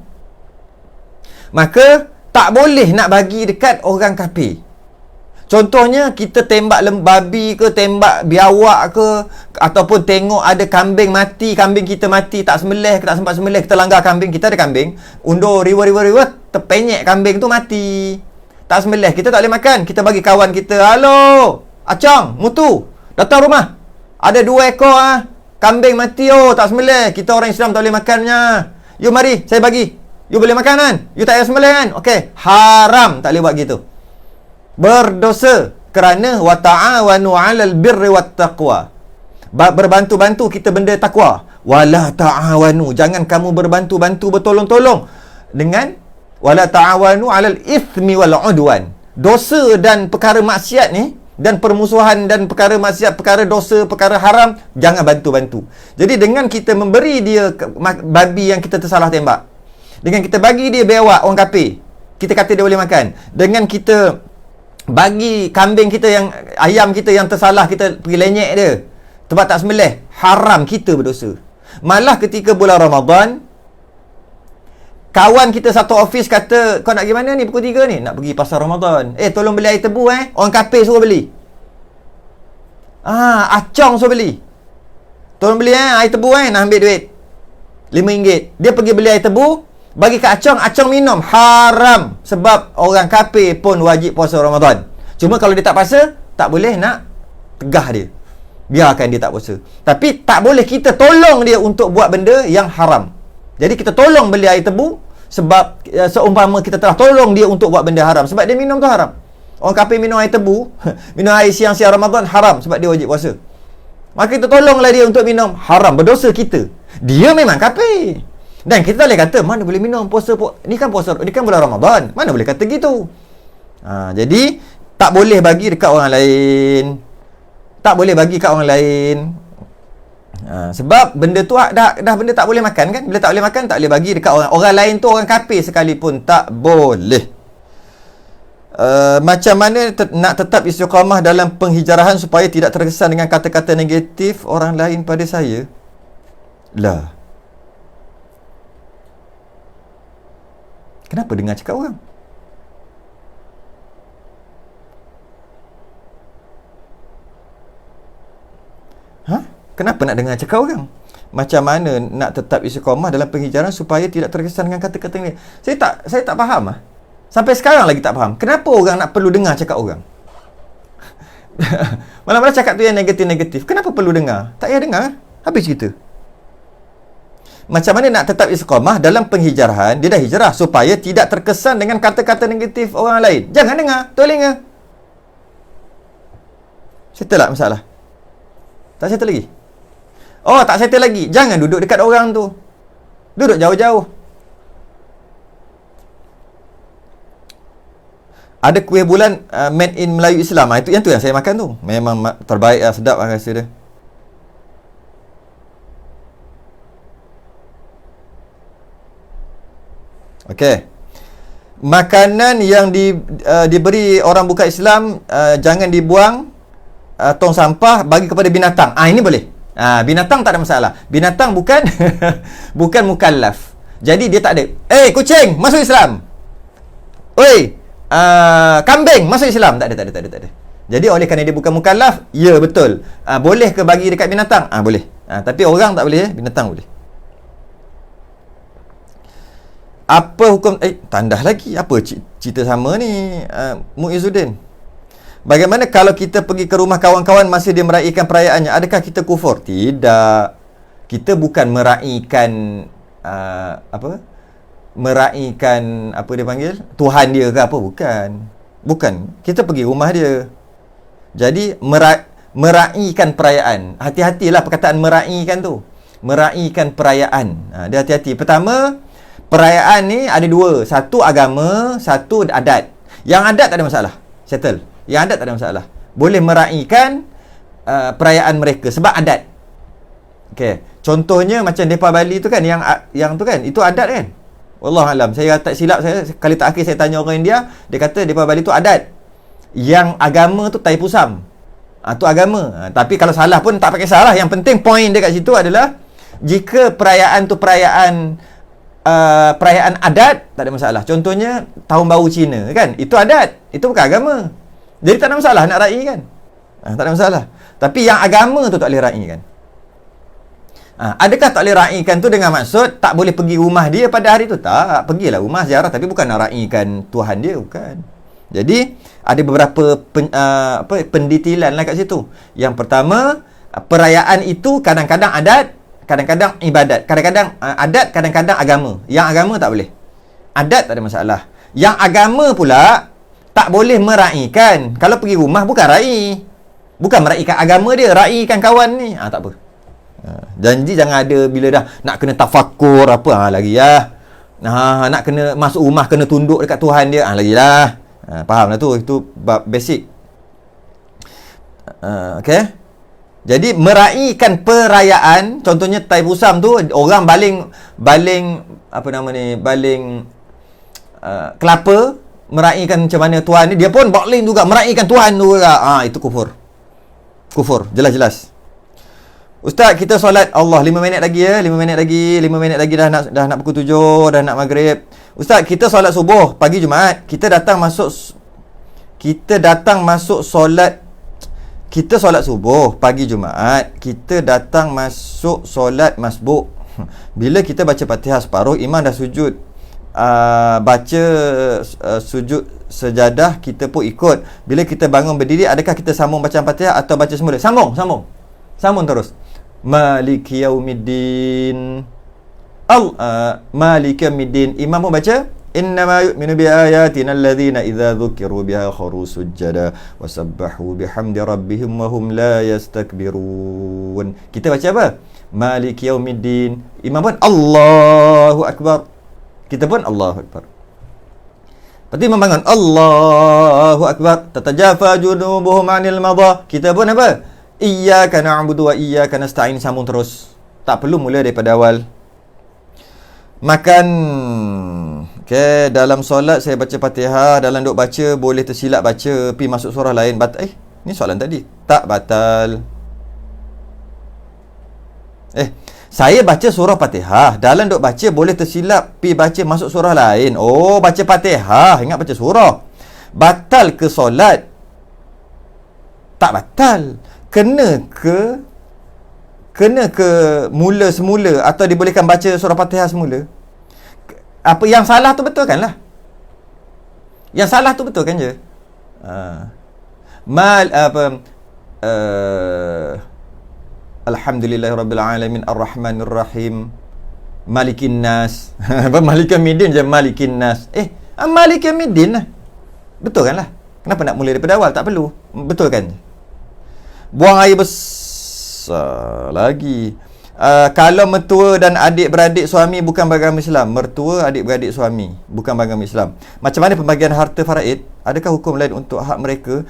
maka tak boleh nak bagi dekat orang kafir. Contohnya, kita tembak babi ke, tembak biawak ke, ataupun tengok ada kambing mati, kambing kita mati, tak sembelih, tak sempat sembelih, kita langgar kambing, kita ada kambing, undur riwa, terpenyek kambing tu mati. Tak sembelih, kita tak boleh makan. Kita bagi kawan kita, "Halo, Acang, Mutu, datang rumah. Ada 2 ekor kambing mati, tak sembelih. Kita orang Islam tak boleh makannya. You mari, saya bagi. You boleh makan kan? You tak payah sembelih kan? Okey, haram, tak boleh buat gitu. Berdosa kerana wa ta'awanu 'alal birri wat taqwa. Berbantu-bantu kita benda takwa. Wala ta'awanu, jangan kamu berbantu-bantu bertolong-tolong dengan wala ta'awanu 'alal ithmi wal 'udwan. Dosa dan perkara maksiat ni, dan permusuhan dan perkara maksiat, perkara dosa, perkara haram, jangan bantu-bantu. Jadi dengan kita memberi dia babi yang kita tersalah tembak, dengan kita bagi dia biawak orang kafir, kita kata dia boleh makan, dengan kita bagi kambing kita yang, ayam kita yang tersalah, kita pergi lenyek dia sebab tak sembelih, haram, kita berdosa. Malah ketika bulan Ramadan, kawan kita satu office kata, "Kau nak pergi mana ni pukul 3 ni?" "Nak pergi pasar Ramadan." Tolong beli air tebu Orang kafir suruh beli. Acong suruh beli. "Tolong beli air tebu nak ambil duit RM5." Dia pergi beli air tebu, bagi ke Acong, Acong minum. Haram. Sebab orang kafir pun wajib puasa Ramadan. Cuma kalau dia tak puasa, tak boleh nak tegah dia, biarkan dia tak puasa. Tapi tak boleh kita tolong dia untuk buat benda yang haram. Jadi kita tolong beli air tebu, sebab seumpama kita telah tolong dia untuk buat benda haram, sebab dia minum tu haram. Orang kafir minum air tebu, minum air siang-siang Ramadan, haram sebab dia wajib puasa. Maka kita tolonglah dia untuk minum, haram, berdosa kita. Dia memang kafir. Dan kita tak boleh kata, "Mana boleh minum puasa, ni kan puasa, ni kan bulan Ramadan." Mana boleh kata gitu. Jadi tak boleh bagi dekat orang lain. Tak boleh bagi kat orang lain. Sebab benda tu dah benda tak boleh makan kan. Bila tak boleh makan, tak boleh bagi dekat orang lain tu, orang kafir sekalipun tak boleh. Macam mana nak tetap istiqamah dalam penghijrahan supaya tidak terkesan dengan kata-kata negatif orang lain pada saya? Lah, kenapa dengar cakap orang? Kenapa nak dengar cakap orang? Macam mana nak tetap istiqamah dalam penghijrahan supaya tidak terkesan dengan kata-kata ini? Saya tak faham. Sampai sekarang lagi tak faham. Kenapa orang nak perlu dengar cakap orang? Malam-malam cakap tu yang negatif-negatif. Kenapa perlu dengar? Tak payah dengar. Habis cerita. Macam mana nak tetap istiqamah dalam penghijrahan? Dia dah hijrah supaya tidak terkesan dengan kata-kata negatif orang lain. Jangan dengar. Telinga. Settle tak masalah? Tak settle lagi? Oh, tak settle lagi. Jangan duduk dekat orang tu. Duduk jauh-jauh. Ada kuih bulan made in Melayu Islam. Itu yang saya makan tu. Memang terbaik lah, sedap lah rasa dia. Okey. Makanan yang diberi orang bukan Islam jangan dibuang tong sampah, bagi kepada binatang. Ini boleh. Binatang tak ada masalah. Binatang bukan bukan mukallaf. Jadi dia tak ada. Kucing masuk Islam. Oi, kambing masuk Islam. Tak ada. Jadi oleh kerana dia bukan mukallaf, ya betul. Boleh ke bagi dekat binatang? Boleh. Tapi orang tak boleh, binatang boleh. Apa hukum tandah lagi? Apa cerita sama ni, Muizzuddin? Bagaimana kalau kita pergi ke rumah kawan-kawan masa dia meraihkan perayaannya? Adakah kita kufur? Tidak. Kita bukan meraihkan meraihkan apa dia panggil? Tuhan dia ke apa? Bukan. Kita pergi rumah dia. Jadi meraihkan perayaan. Hati-hatilah perkataan meraihkan tu. Meraihkan perayaan. Dia hati-hati. Pertama, perayaan ni ada dua. Satu agama, satu adat. Yang adat tak ada masalah. Settle. Yang adat tak ada masalah. Boleh meraihkan perayaan mereka sebab adat. Okey. Contohnya macam depa Bali tu kan, yang tu kan, itu adat kan? Wallahualam. Saya tak silap, kali terakhir saya tanya orang India, dia kata depa Bali tu adat. Yang agama tu Taipusam. Tu agama. Tapi kalau salah pun tak pakai salah. Yang penting point dia kat situ adalah jika perayaan tu perayaan adat, tak ada masalah. Contohnya tahun baru Cina kan, itu adat, itu bukan agama. Jadi tak ada masalah nak raikan. Tak ada masalah. Tapi yang agama tu tak boleh raikan. Adakah tak boleh raikan tu dengan maksud tak boleh pergi rumah dia pada hari tu? Tak, pergilah rumah ziarah, tapi bukan nak raikan Tuhan dia, bukan. Jadi ada beberapa pendetilan lah kat situ. Yang pertama, perayaan itu kadang-kadang adat, kadang-kadang ibadat. Kadang-kadang adat, kadang-kadang agama. Yang agama tak boleh. Adat tak ada masalah. Yang agama pula tak boleh meraihkan. Kalau pergi rumah bukan raih. Bukan meraihkan agama dia, raihkan kawan ni. Tak apa. Janji jangan ada bila dah nak kena tafakur apa lagi lah. Nak kena masuk rumah kena tunduk dekat Tuhan dia lagilah. Faham lah tu. Itu basic. Okey. Jadi meraihkan perayaan, contohnya Taipusam tu orang baling apa nama ni, baling kelapa, meraihkan macam mana Tuhan ni, dia pun baling juga meraihkan Tuhan tu juga. Itu kufur jelas-jelas. Ustaz, kita solat Allah 5 minit lagi ya, 5 minit lagi dah nak pukul 7, dah nak maghrib. Ustaz, kita solat subuh pagi Jumaat, kita datang masuk solat, kita solat subuh pagi Jumaat, kita datang masuk solat masbuk. Bila kita baca Fatihah separuh, imam dah sujud, baca sujud sejadah, kita pun ikut. Bila kita bangun berdiri, adakah kita sambung bacaan Fatihah atau baca semula? Sambung terus. Maliki yaumiddin. Maliki yaumiddin. Imam pun baca innama yu'minu bi ayatina alladhina idza dzukiru biha kharu sujada wa sabbahu bihamdi rabbihim wa hum la yastakbirun. Kita baca apa? Maliki yaumiddin. Imam pun Allahu akbar. Kita pun Allahu akbar. Lepas tu imam bangun Allahu akbar. Tatajafa junubuhum 'anil madha. Kita pun apa? Iyyaka na'budu wa iyyaka nasta'in. Sambung terus. Tak perlu mula daripada awal. Makan. Okey, dalam solat saya baca Fatihah, dalam duk baca boleh tersilap baca pi masuk surah lain. Ni soalan tadi. Tak batal. Saya baca surah Fatihah, dalam duk baca boleh tersilap pi baca masuk surah lain. Oh, baca Fatihah, ingat baca surah. Batal ke solat? Tak batal. Kena ke mula semula atau dibolehkan baca surah Fatihah semula? Apa yang salah tu betulkan lah. Yang salah tu betulkan je. Alhamdulillahirabbil alamin arrahmanir rahim malikin nas. Malikin midin je, malikin nas. Malikin midin lah. Betul kan lah. Kenapa nak mula daripada awal? Tak perlu. Betul kan? Buang air besar lagi. Kalau mertua dan adik-beradik suami bukan beragama Islam, mertua, adik-beradik suami bukan beragama Islam, macam mana pembagian harta faraid? Adakah hukum lain untuk hak mereka?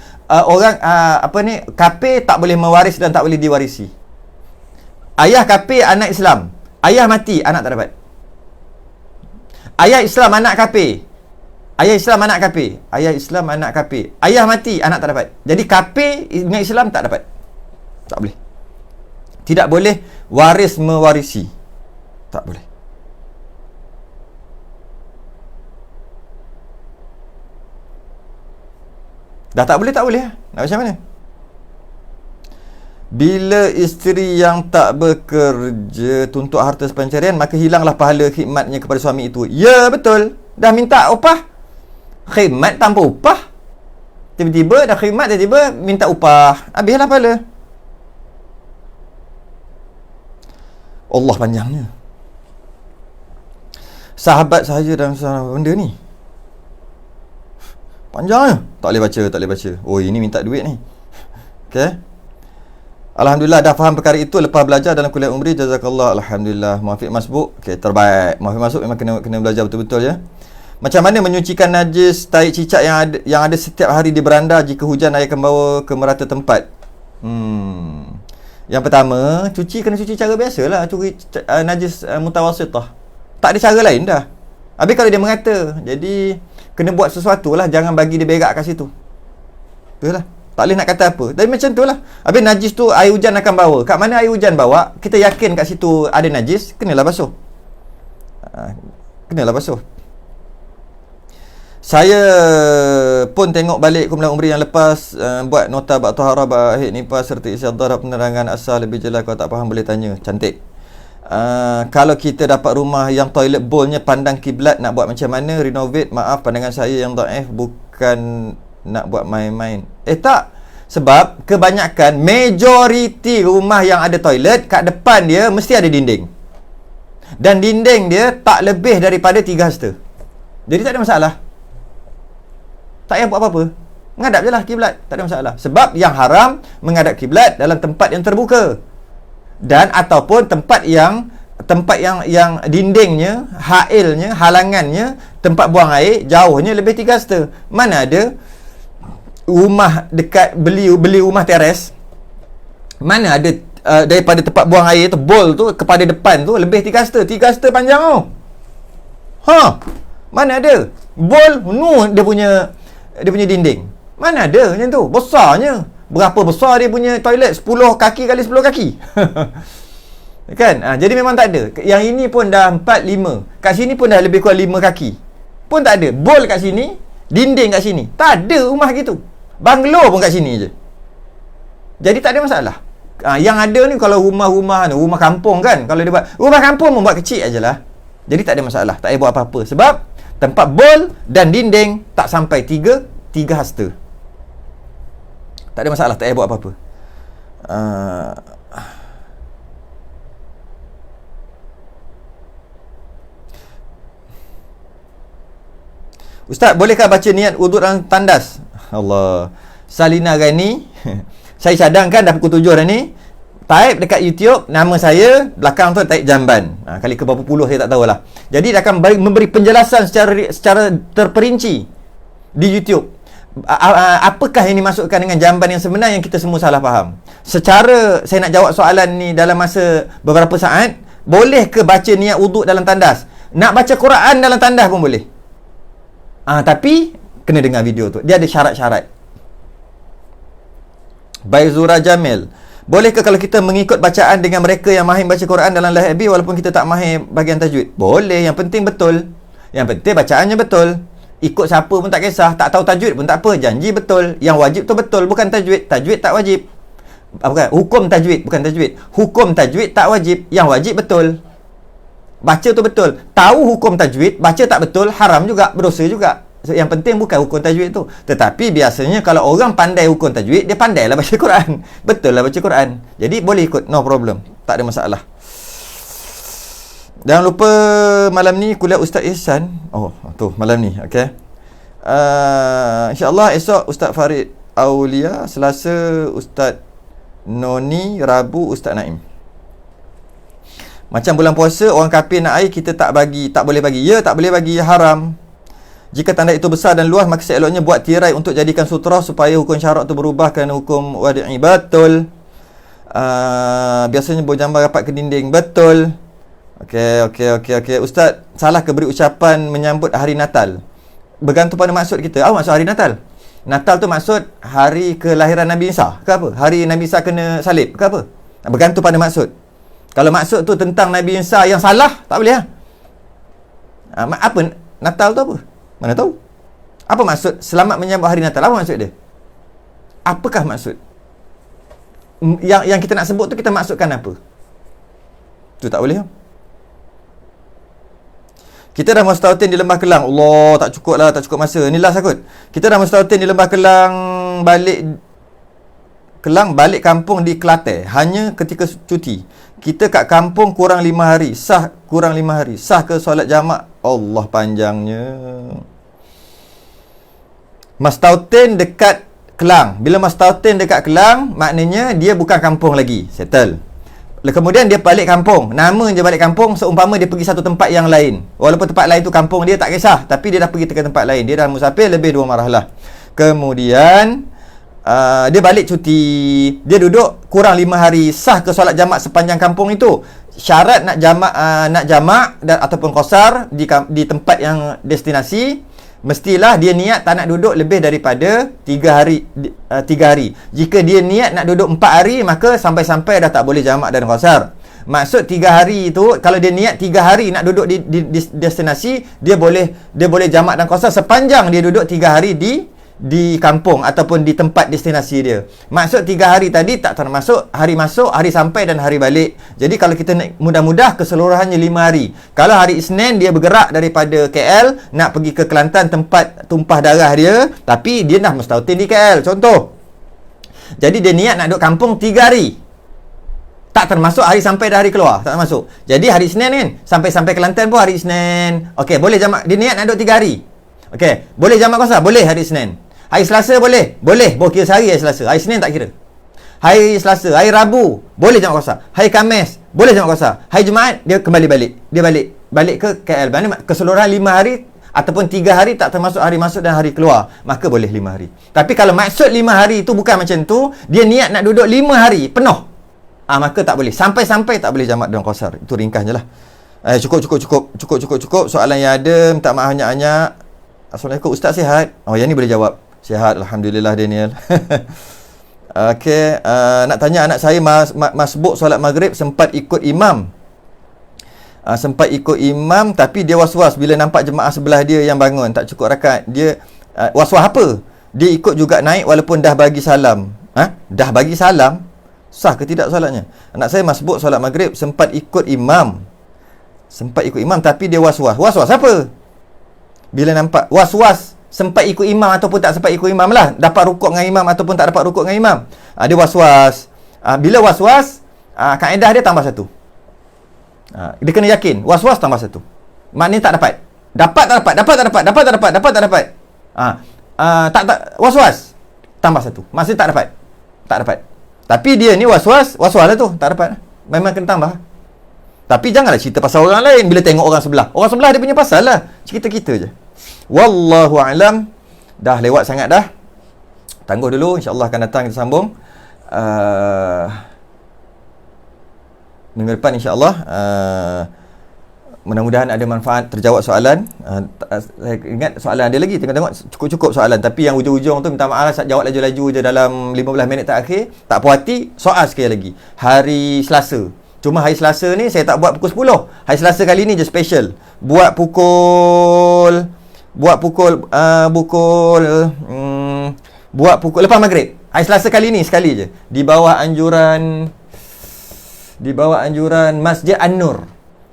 Kafir tak boleh mewaris dan tak boleh diwarisi. Ayah kafir, anak Islam. Ayah mati, anak tak dapat. Ayah Islam, anak kafir. Ayah Islam, anak kafir. Ayah Islam, anak kafir. Ayah mati, anak tak dapat. Jadi kafir dengan Islam tak dapat. Tak boleh. Tidak boleh waris mewarisi. Tak boleh. Dah tak boleh, tak boleh. Nak macam mana? Bila isteri yang tak bekerja tuntut harta pencarian, maka hilanglah pahala khidmatnya kepada suami itu. Ya, betul. Dah minta upah, khidmat tanpa upah. Tiba-tiba dah khidmat, tiba-tiba minta upah. Habislah pahala. Allah panjangnya. Sahabat sahaja dalam benda ni. Panjangnya. Tak boleh baca. Oh, ini minta duit ni. Okay. Alhamdulillah dah faham perkara itu lepas belajar dalam kuliah umri. Jazakallah. Alhamdulillah. Muafiq masbuk. Okay, terbaik. Muafiq masbuk memang kena belajar betul-betul ya. Macam mana menyucikan najis tai cicak yang ada setiap hari di beranda jika hujan air akan bawa ke merata tempat? Yang pertama, kena cuci cara biasalah. Najis mutawasitah. Tak ada cara lain dah. Habis kalau dia mengata, jadi kena buat sesuatu lah. Jangan bagi dia berak kat situ. Betul lah. Tak boleh nak kata apa. Tapi macam tu lah. Habis najis tu air hujan akan bawa. Kat mana air hujan bawa, kita yakin kat situ ada najis, kenalah basuh. Saya pun tengok balik Kumpulan Umri yang lepas, buat nota bab taharah, bab haid nifas serta istiadah, penerangan asal lebih jelas. Kalau tak faham boleh tanya. Cantik. Kalau kita dapat rumah yang toilet bowlnya pandang kiblat, nak buat macam mana? Renovate. Maaf pandangan saya yang dhaif, bukan nak buat main-main. Tak. Sebab kebanyakan, majoriti rumah yang ada toilet, kat depan dia mesti ada dinding. Dan dinding dia tak lebih daripada 3 hasta. Jadi tak ada masalah. Tak payah buat apa-apa. Menghadap je lah kiblat. Tak ada masalah. Sebab yang haram menghadap kiblat dalam tempat yang terbuka. Dan ataupun tempat yang dindingnya, hailnya, halangannya, tempat buang air jauhnya lebih 3 hasta. Mana ada rumah dekat beli rumah teres, mana ada daripada tempat buang air tu, bol tu kepada depan tu lebih 3 hasta. 3 hasta panjang tu. Mana ada bol dia punya dinding. Mana ada macam tu. Besarnya. Berapa besar dia punya toilet? 10 kaki kali 10 kaki. Kan? Jadi memang tak ada. Yang ini pun dah 4, 5. Kat sini pun dah lebih kurang 5 kaki. Pun tak ada. Bol kat sini, dinding kat sini. Tak ada rumah gitu. Banglo pun kat sini je. Jadi tak ada masalah. Yang ada ni kalau rumah kampung kan, kalau dia buat rumah kampung pun buat kecil ajalah. Jadi tak ada masalah. Tak payah buat apa-apa. Sebab tempat bol dan dinding tak sampai 3 hasta. Tak ada masalah. Tak payah buat apa-apa. Ustaz, bolehkah baca niat wuduk dalam tandas? Allah. Salina Ghani. Saya cadangkan dah pukul 7 dah ni. Type dekat YouTube nama saya, belakang tu type Jamban. Kali ke berapa puluh saya tak tahulah. Jadi dia akan memberi penjelasan secara terperinci di YouTube. Apakah yang dimasukkan dengan jamban yang sebenar yang kita semua salah faham. Secara saya nak jawab soalan ni dalam masa beberapa saat. Boleh ke baca niat wuduk dalam tandas? Nak baca Quran dalam tandas pun boleh. Tapi kena dengar video tu. Dia ada syarat-syarat. Baizura Jamil, bolehkah kalau kita mengikut bacaan dengan mereka yang mahir baca Quran dalam live FB walaupun kita tak mahir bahagian tajwid? Boleh, yang penting betul. Yang penting bacaannya betul. Ikut siapa pun tak kisah. Tak tahu tajwid pun tak apa, janji betul. Yang wajib tu betul, bukan tajwid. Tajwid tak wajib. Hukum tajwid, bukan tajwid. Hukum tajwid tak wajib, yang wajib betul. Baca tu betul. Tahu hukum tajwid, baca tak betul, haram juga, berdosa juga. Yang penting bukan hukum tajwid tu. Tetapi biasanya kalau orang pandai hukum tajwid, dia pandailah baca Quran. Betul lah baca Quran. Jadi boleh ikut, no problem. Tak ada masalah. Jangan lupa malam ni kuliah Ustaz Ihsan. Tu malam ni, okey. InsyaAllah esok Ustaz Farid Aulia, Selasa Ustaz Noni, Rabu Ustaz Naim. Macam bulan puasa, orang kafir nak air, kita tak boleh bagi. Ya, tak boleh bagi, haram. Jika tanda itu besar dan luas, maka seeloknya buat tirai untuk jadikan sutra supaya hukum syarak itu berubah kerana hukum wadi'i. Betul. Biasanya buat jambar rapat ke dinding. Betul. Okey. Ustaz, salah ke beri ucapan menyambut hari Natal? Bergantung pada maksud kita. Apa maksud hari Natal? Natal tu maksud hari kelahiran Nabi Isa ke apa? Hari Nabi Isa kena salib ke apa? Bergantung pada maksud. Kalau maksud tu tentang Nabi Isa yang salah, tak boleh lah. Apa Natal tu apa? Mana tahu? Apa maksud selamat menyambut hari Natal? Apa maksud dia? Apakah maksud? Yang kita nak sebut tu kita maksudkan apa? Tu tak boleh. Kita dah mustautin di Lembah Kelang. Allah, tak cukup masa. Ni last kot. Kita dah mustautin di Lembah Kelang, balik kampung di Kelantan hanya ketika cuti. Kita kat kampung kurang 5 hari. Sah ke solat jamak? Allah, panjangnya. Mustautin dekat Kelang. Bila mustautin dekat Kelang, maknanya dia bukan kampung lagi. Settle. Kemudian dia balik kampung. Nama je balik kampung, seumpama dia pergi satu tempat yang lain. Walaupun tempat lain tu kampung dia, tak kisah. Tapi dia dah pergi ke tempat lain. Dia dah musafir lebih 2 marahlah. Kemudian dia balik cuti. Dia duduk kurang 5 hari. Sah ke solat jamak sepanjang kampung itu? Syarat nak jamak ataupun qasar di tempat yang destinasi, mestilah dia niat tak nak duduk lebih daripada 3 hari. Jika dia niat nak duduk 4 hari, maka sampai-sampai dah tak boleh jamak dan qasar. Maksud 3 hari itu, kalau dia niat 3 hari nak duduk di destinasi, dia boleh jamak dan qasar sepanjang dia duduk 3 hari di kampung ataupun di tempat destinasi dia. Maksud 3 hari tadi tak termasuk hari masuk, hari sampai dan hari balik. Jadi kalau kita nak mudah-mudah, keseluruhannya 5 hari. Kalau hari Isnin dia bergerak daripada KL nak pergi ke Kelantan, tempat tumpah darah dia, tapi dia dah mustautin di KL, contoh. Jadi dia niat nak duduk kampung 3 hari. Tak termasuk hari sampai dan hari keluar, tak termasuk. Jadi hari Isnin kan, sampai Kelantan pun hari Isnin. Okey, boleh jamak. Dia niat nak duduk 3 hari. Okey, boleh jamak qasar? Boleh hari Isnin. Hari Selasa boleh? Boleh. Kira sehari hari Selasa. Hari Senin tak kira. Hari Selasa, hari Rabu boleh jamak qasar. Hari Khamis boleh jamak qasar. Hari Jumaat dia kembali balik. Dia balik ke KL. Maksudnya keseluruhan 5 hari ataupun 3 hari tak termasuk hari masuk dan hari keluar, maka boleh 5 hari. Tapi kalau maksud 5 hari itu bukan macam tu, dia niat nak duduk 5 hari penuh, maka tak boleh. Sampai-sampai tak boleh jamak dan qasar. Itu ringkasnya lah. Cukup. Soalan yang ada, minta maaf banyak-banyak. Assalamualaikum, Ustaz sihat? Oh, yang ni boleh jawab. Sihat, Alhamdulillah Daniel. Okey, nak tanya anak saya masbuk solat maghrib sempat ikut imam. Tapi dia was-was bila nampak jemaah sebelah dia yang bangun tak cukup rakaat. Dia was-was apa? Dia ikut juga naik walaupun dah bagi salam. Dah bagi salam? Sah ke tidak solatnya? Anak saya masbuk solat maghrib sempat ikut imam tapi dia was-was. Was-was apa? Bila nampak was-was sempat ikut imam ataupun tak sempat ikut imam lah. Dapat rukuk dengan imam ataupun tak dapat rukuk dengan imam. Dia was-was. Bila was-was, kaedah dia tambah 1. Dia kena yakin. Was-was tambah 1. Maknanya tak dapat. Dapat tak dapat. Was-was tambah 1. Maksudnya tak dapat. Tapi dia ni was-was lah tu. Tak dapat. Memang kena tambah. Tapi janganlah cerita pasal orang lain bila tengok orang sebelah. Orang sebelah dia punya pasal lah. Cerita kita je. Wallahu a'lam. Dah lewat sangat dah. Tangguh dulu, insya-Allah akan datang kita sambung. Minggu depan insya-Allah. Mudah-mudahan ada manfaat, terjawab soalan. Saya ingat soalan ada lagi, tengok cukup soalan, tapi yang ujung-ujung tu minta maaf lah, jawab laju-laju je dalam 15 minit terakhir. Tak puas hati, soal sekali lagi. Hari Selasa. Cuma hari Selasa ni saya tak buat pukul 10. Hari Selasa kali ni je special. Buat pukul lepas maghrib. Hari Selasa kali ni sekali je. Di bawah anjuran Masjid An-Nur.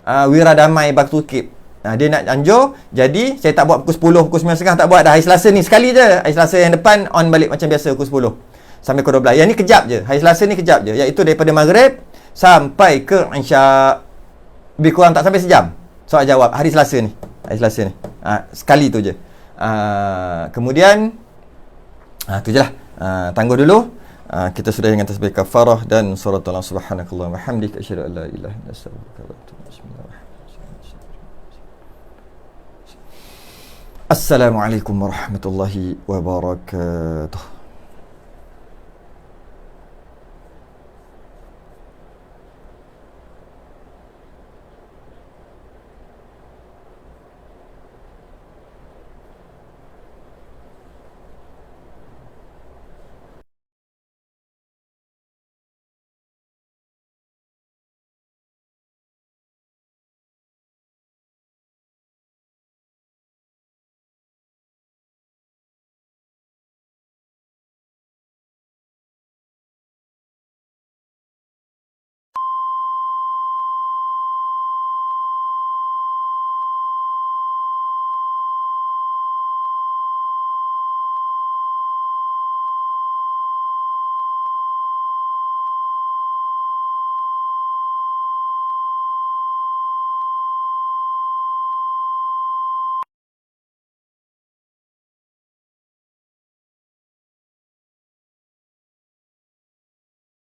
Wiradamai Batu Kip. Dia nak anjur, jadi saya tak buat pukul 10, pukul 9.30 tak buat dah. Hari Selasa ni sekali je. Hari Selasa yang depan on balik macam biasa pukul 10 sampai pukul 12. Yang ni kejap je. Hari Selasa ni kejap je, iaitu daripada maghrib sampai ke Isyak. Lebih kurang tak sampai sejam. Soal jawab hari Selasa ni. Sekali tu je. Kemudian tu je lah. Tangguh dulu. Kita sudah dengan tasbih kafarah dan surah Allah subhanakallah wa hamdik asyhadu an la ilaha illa anta astaghfiruka wa atubu ilaik. Bismillahirrahmanirrahim. Assalamualaikum warahmatullahi wabarakatuh.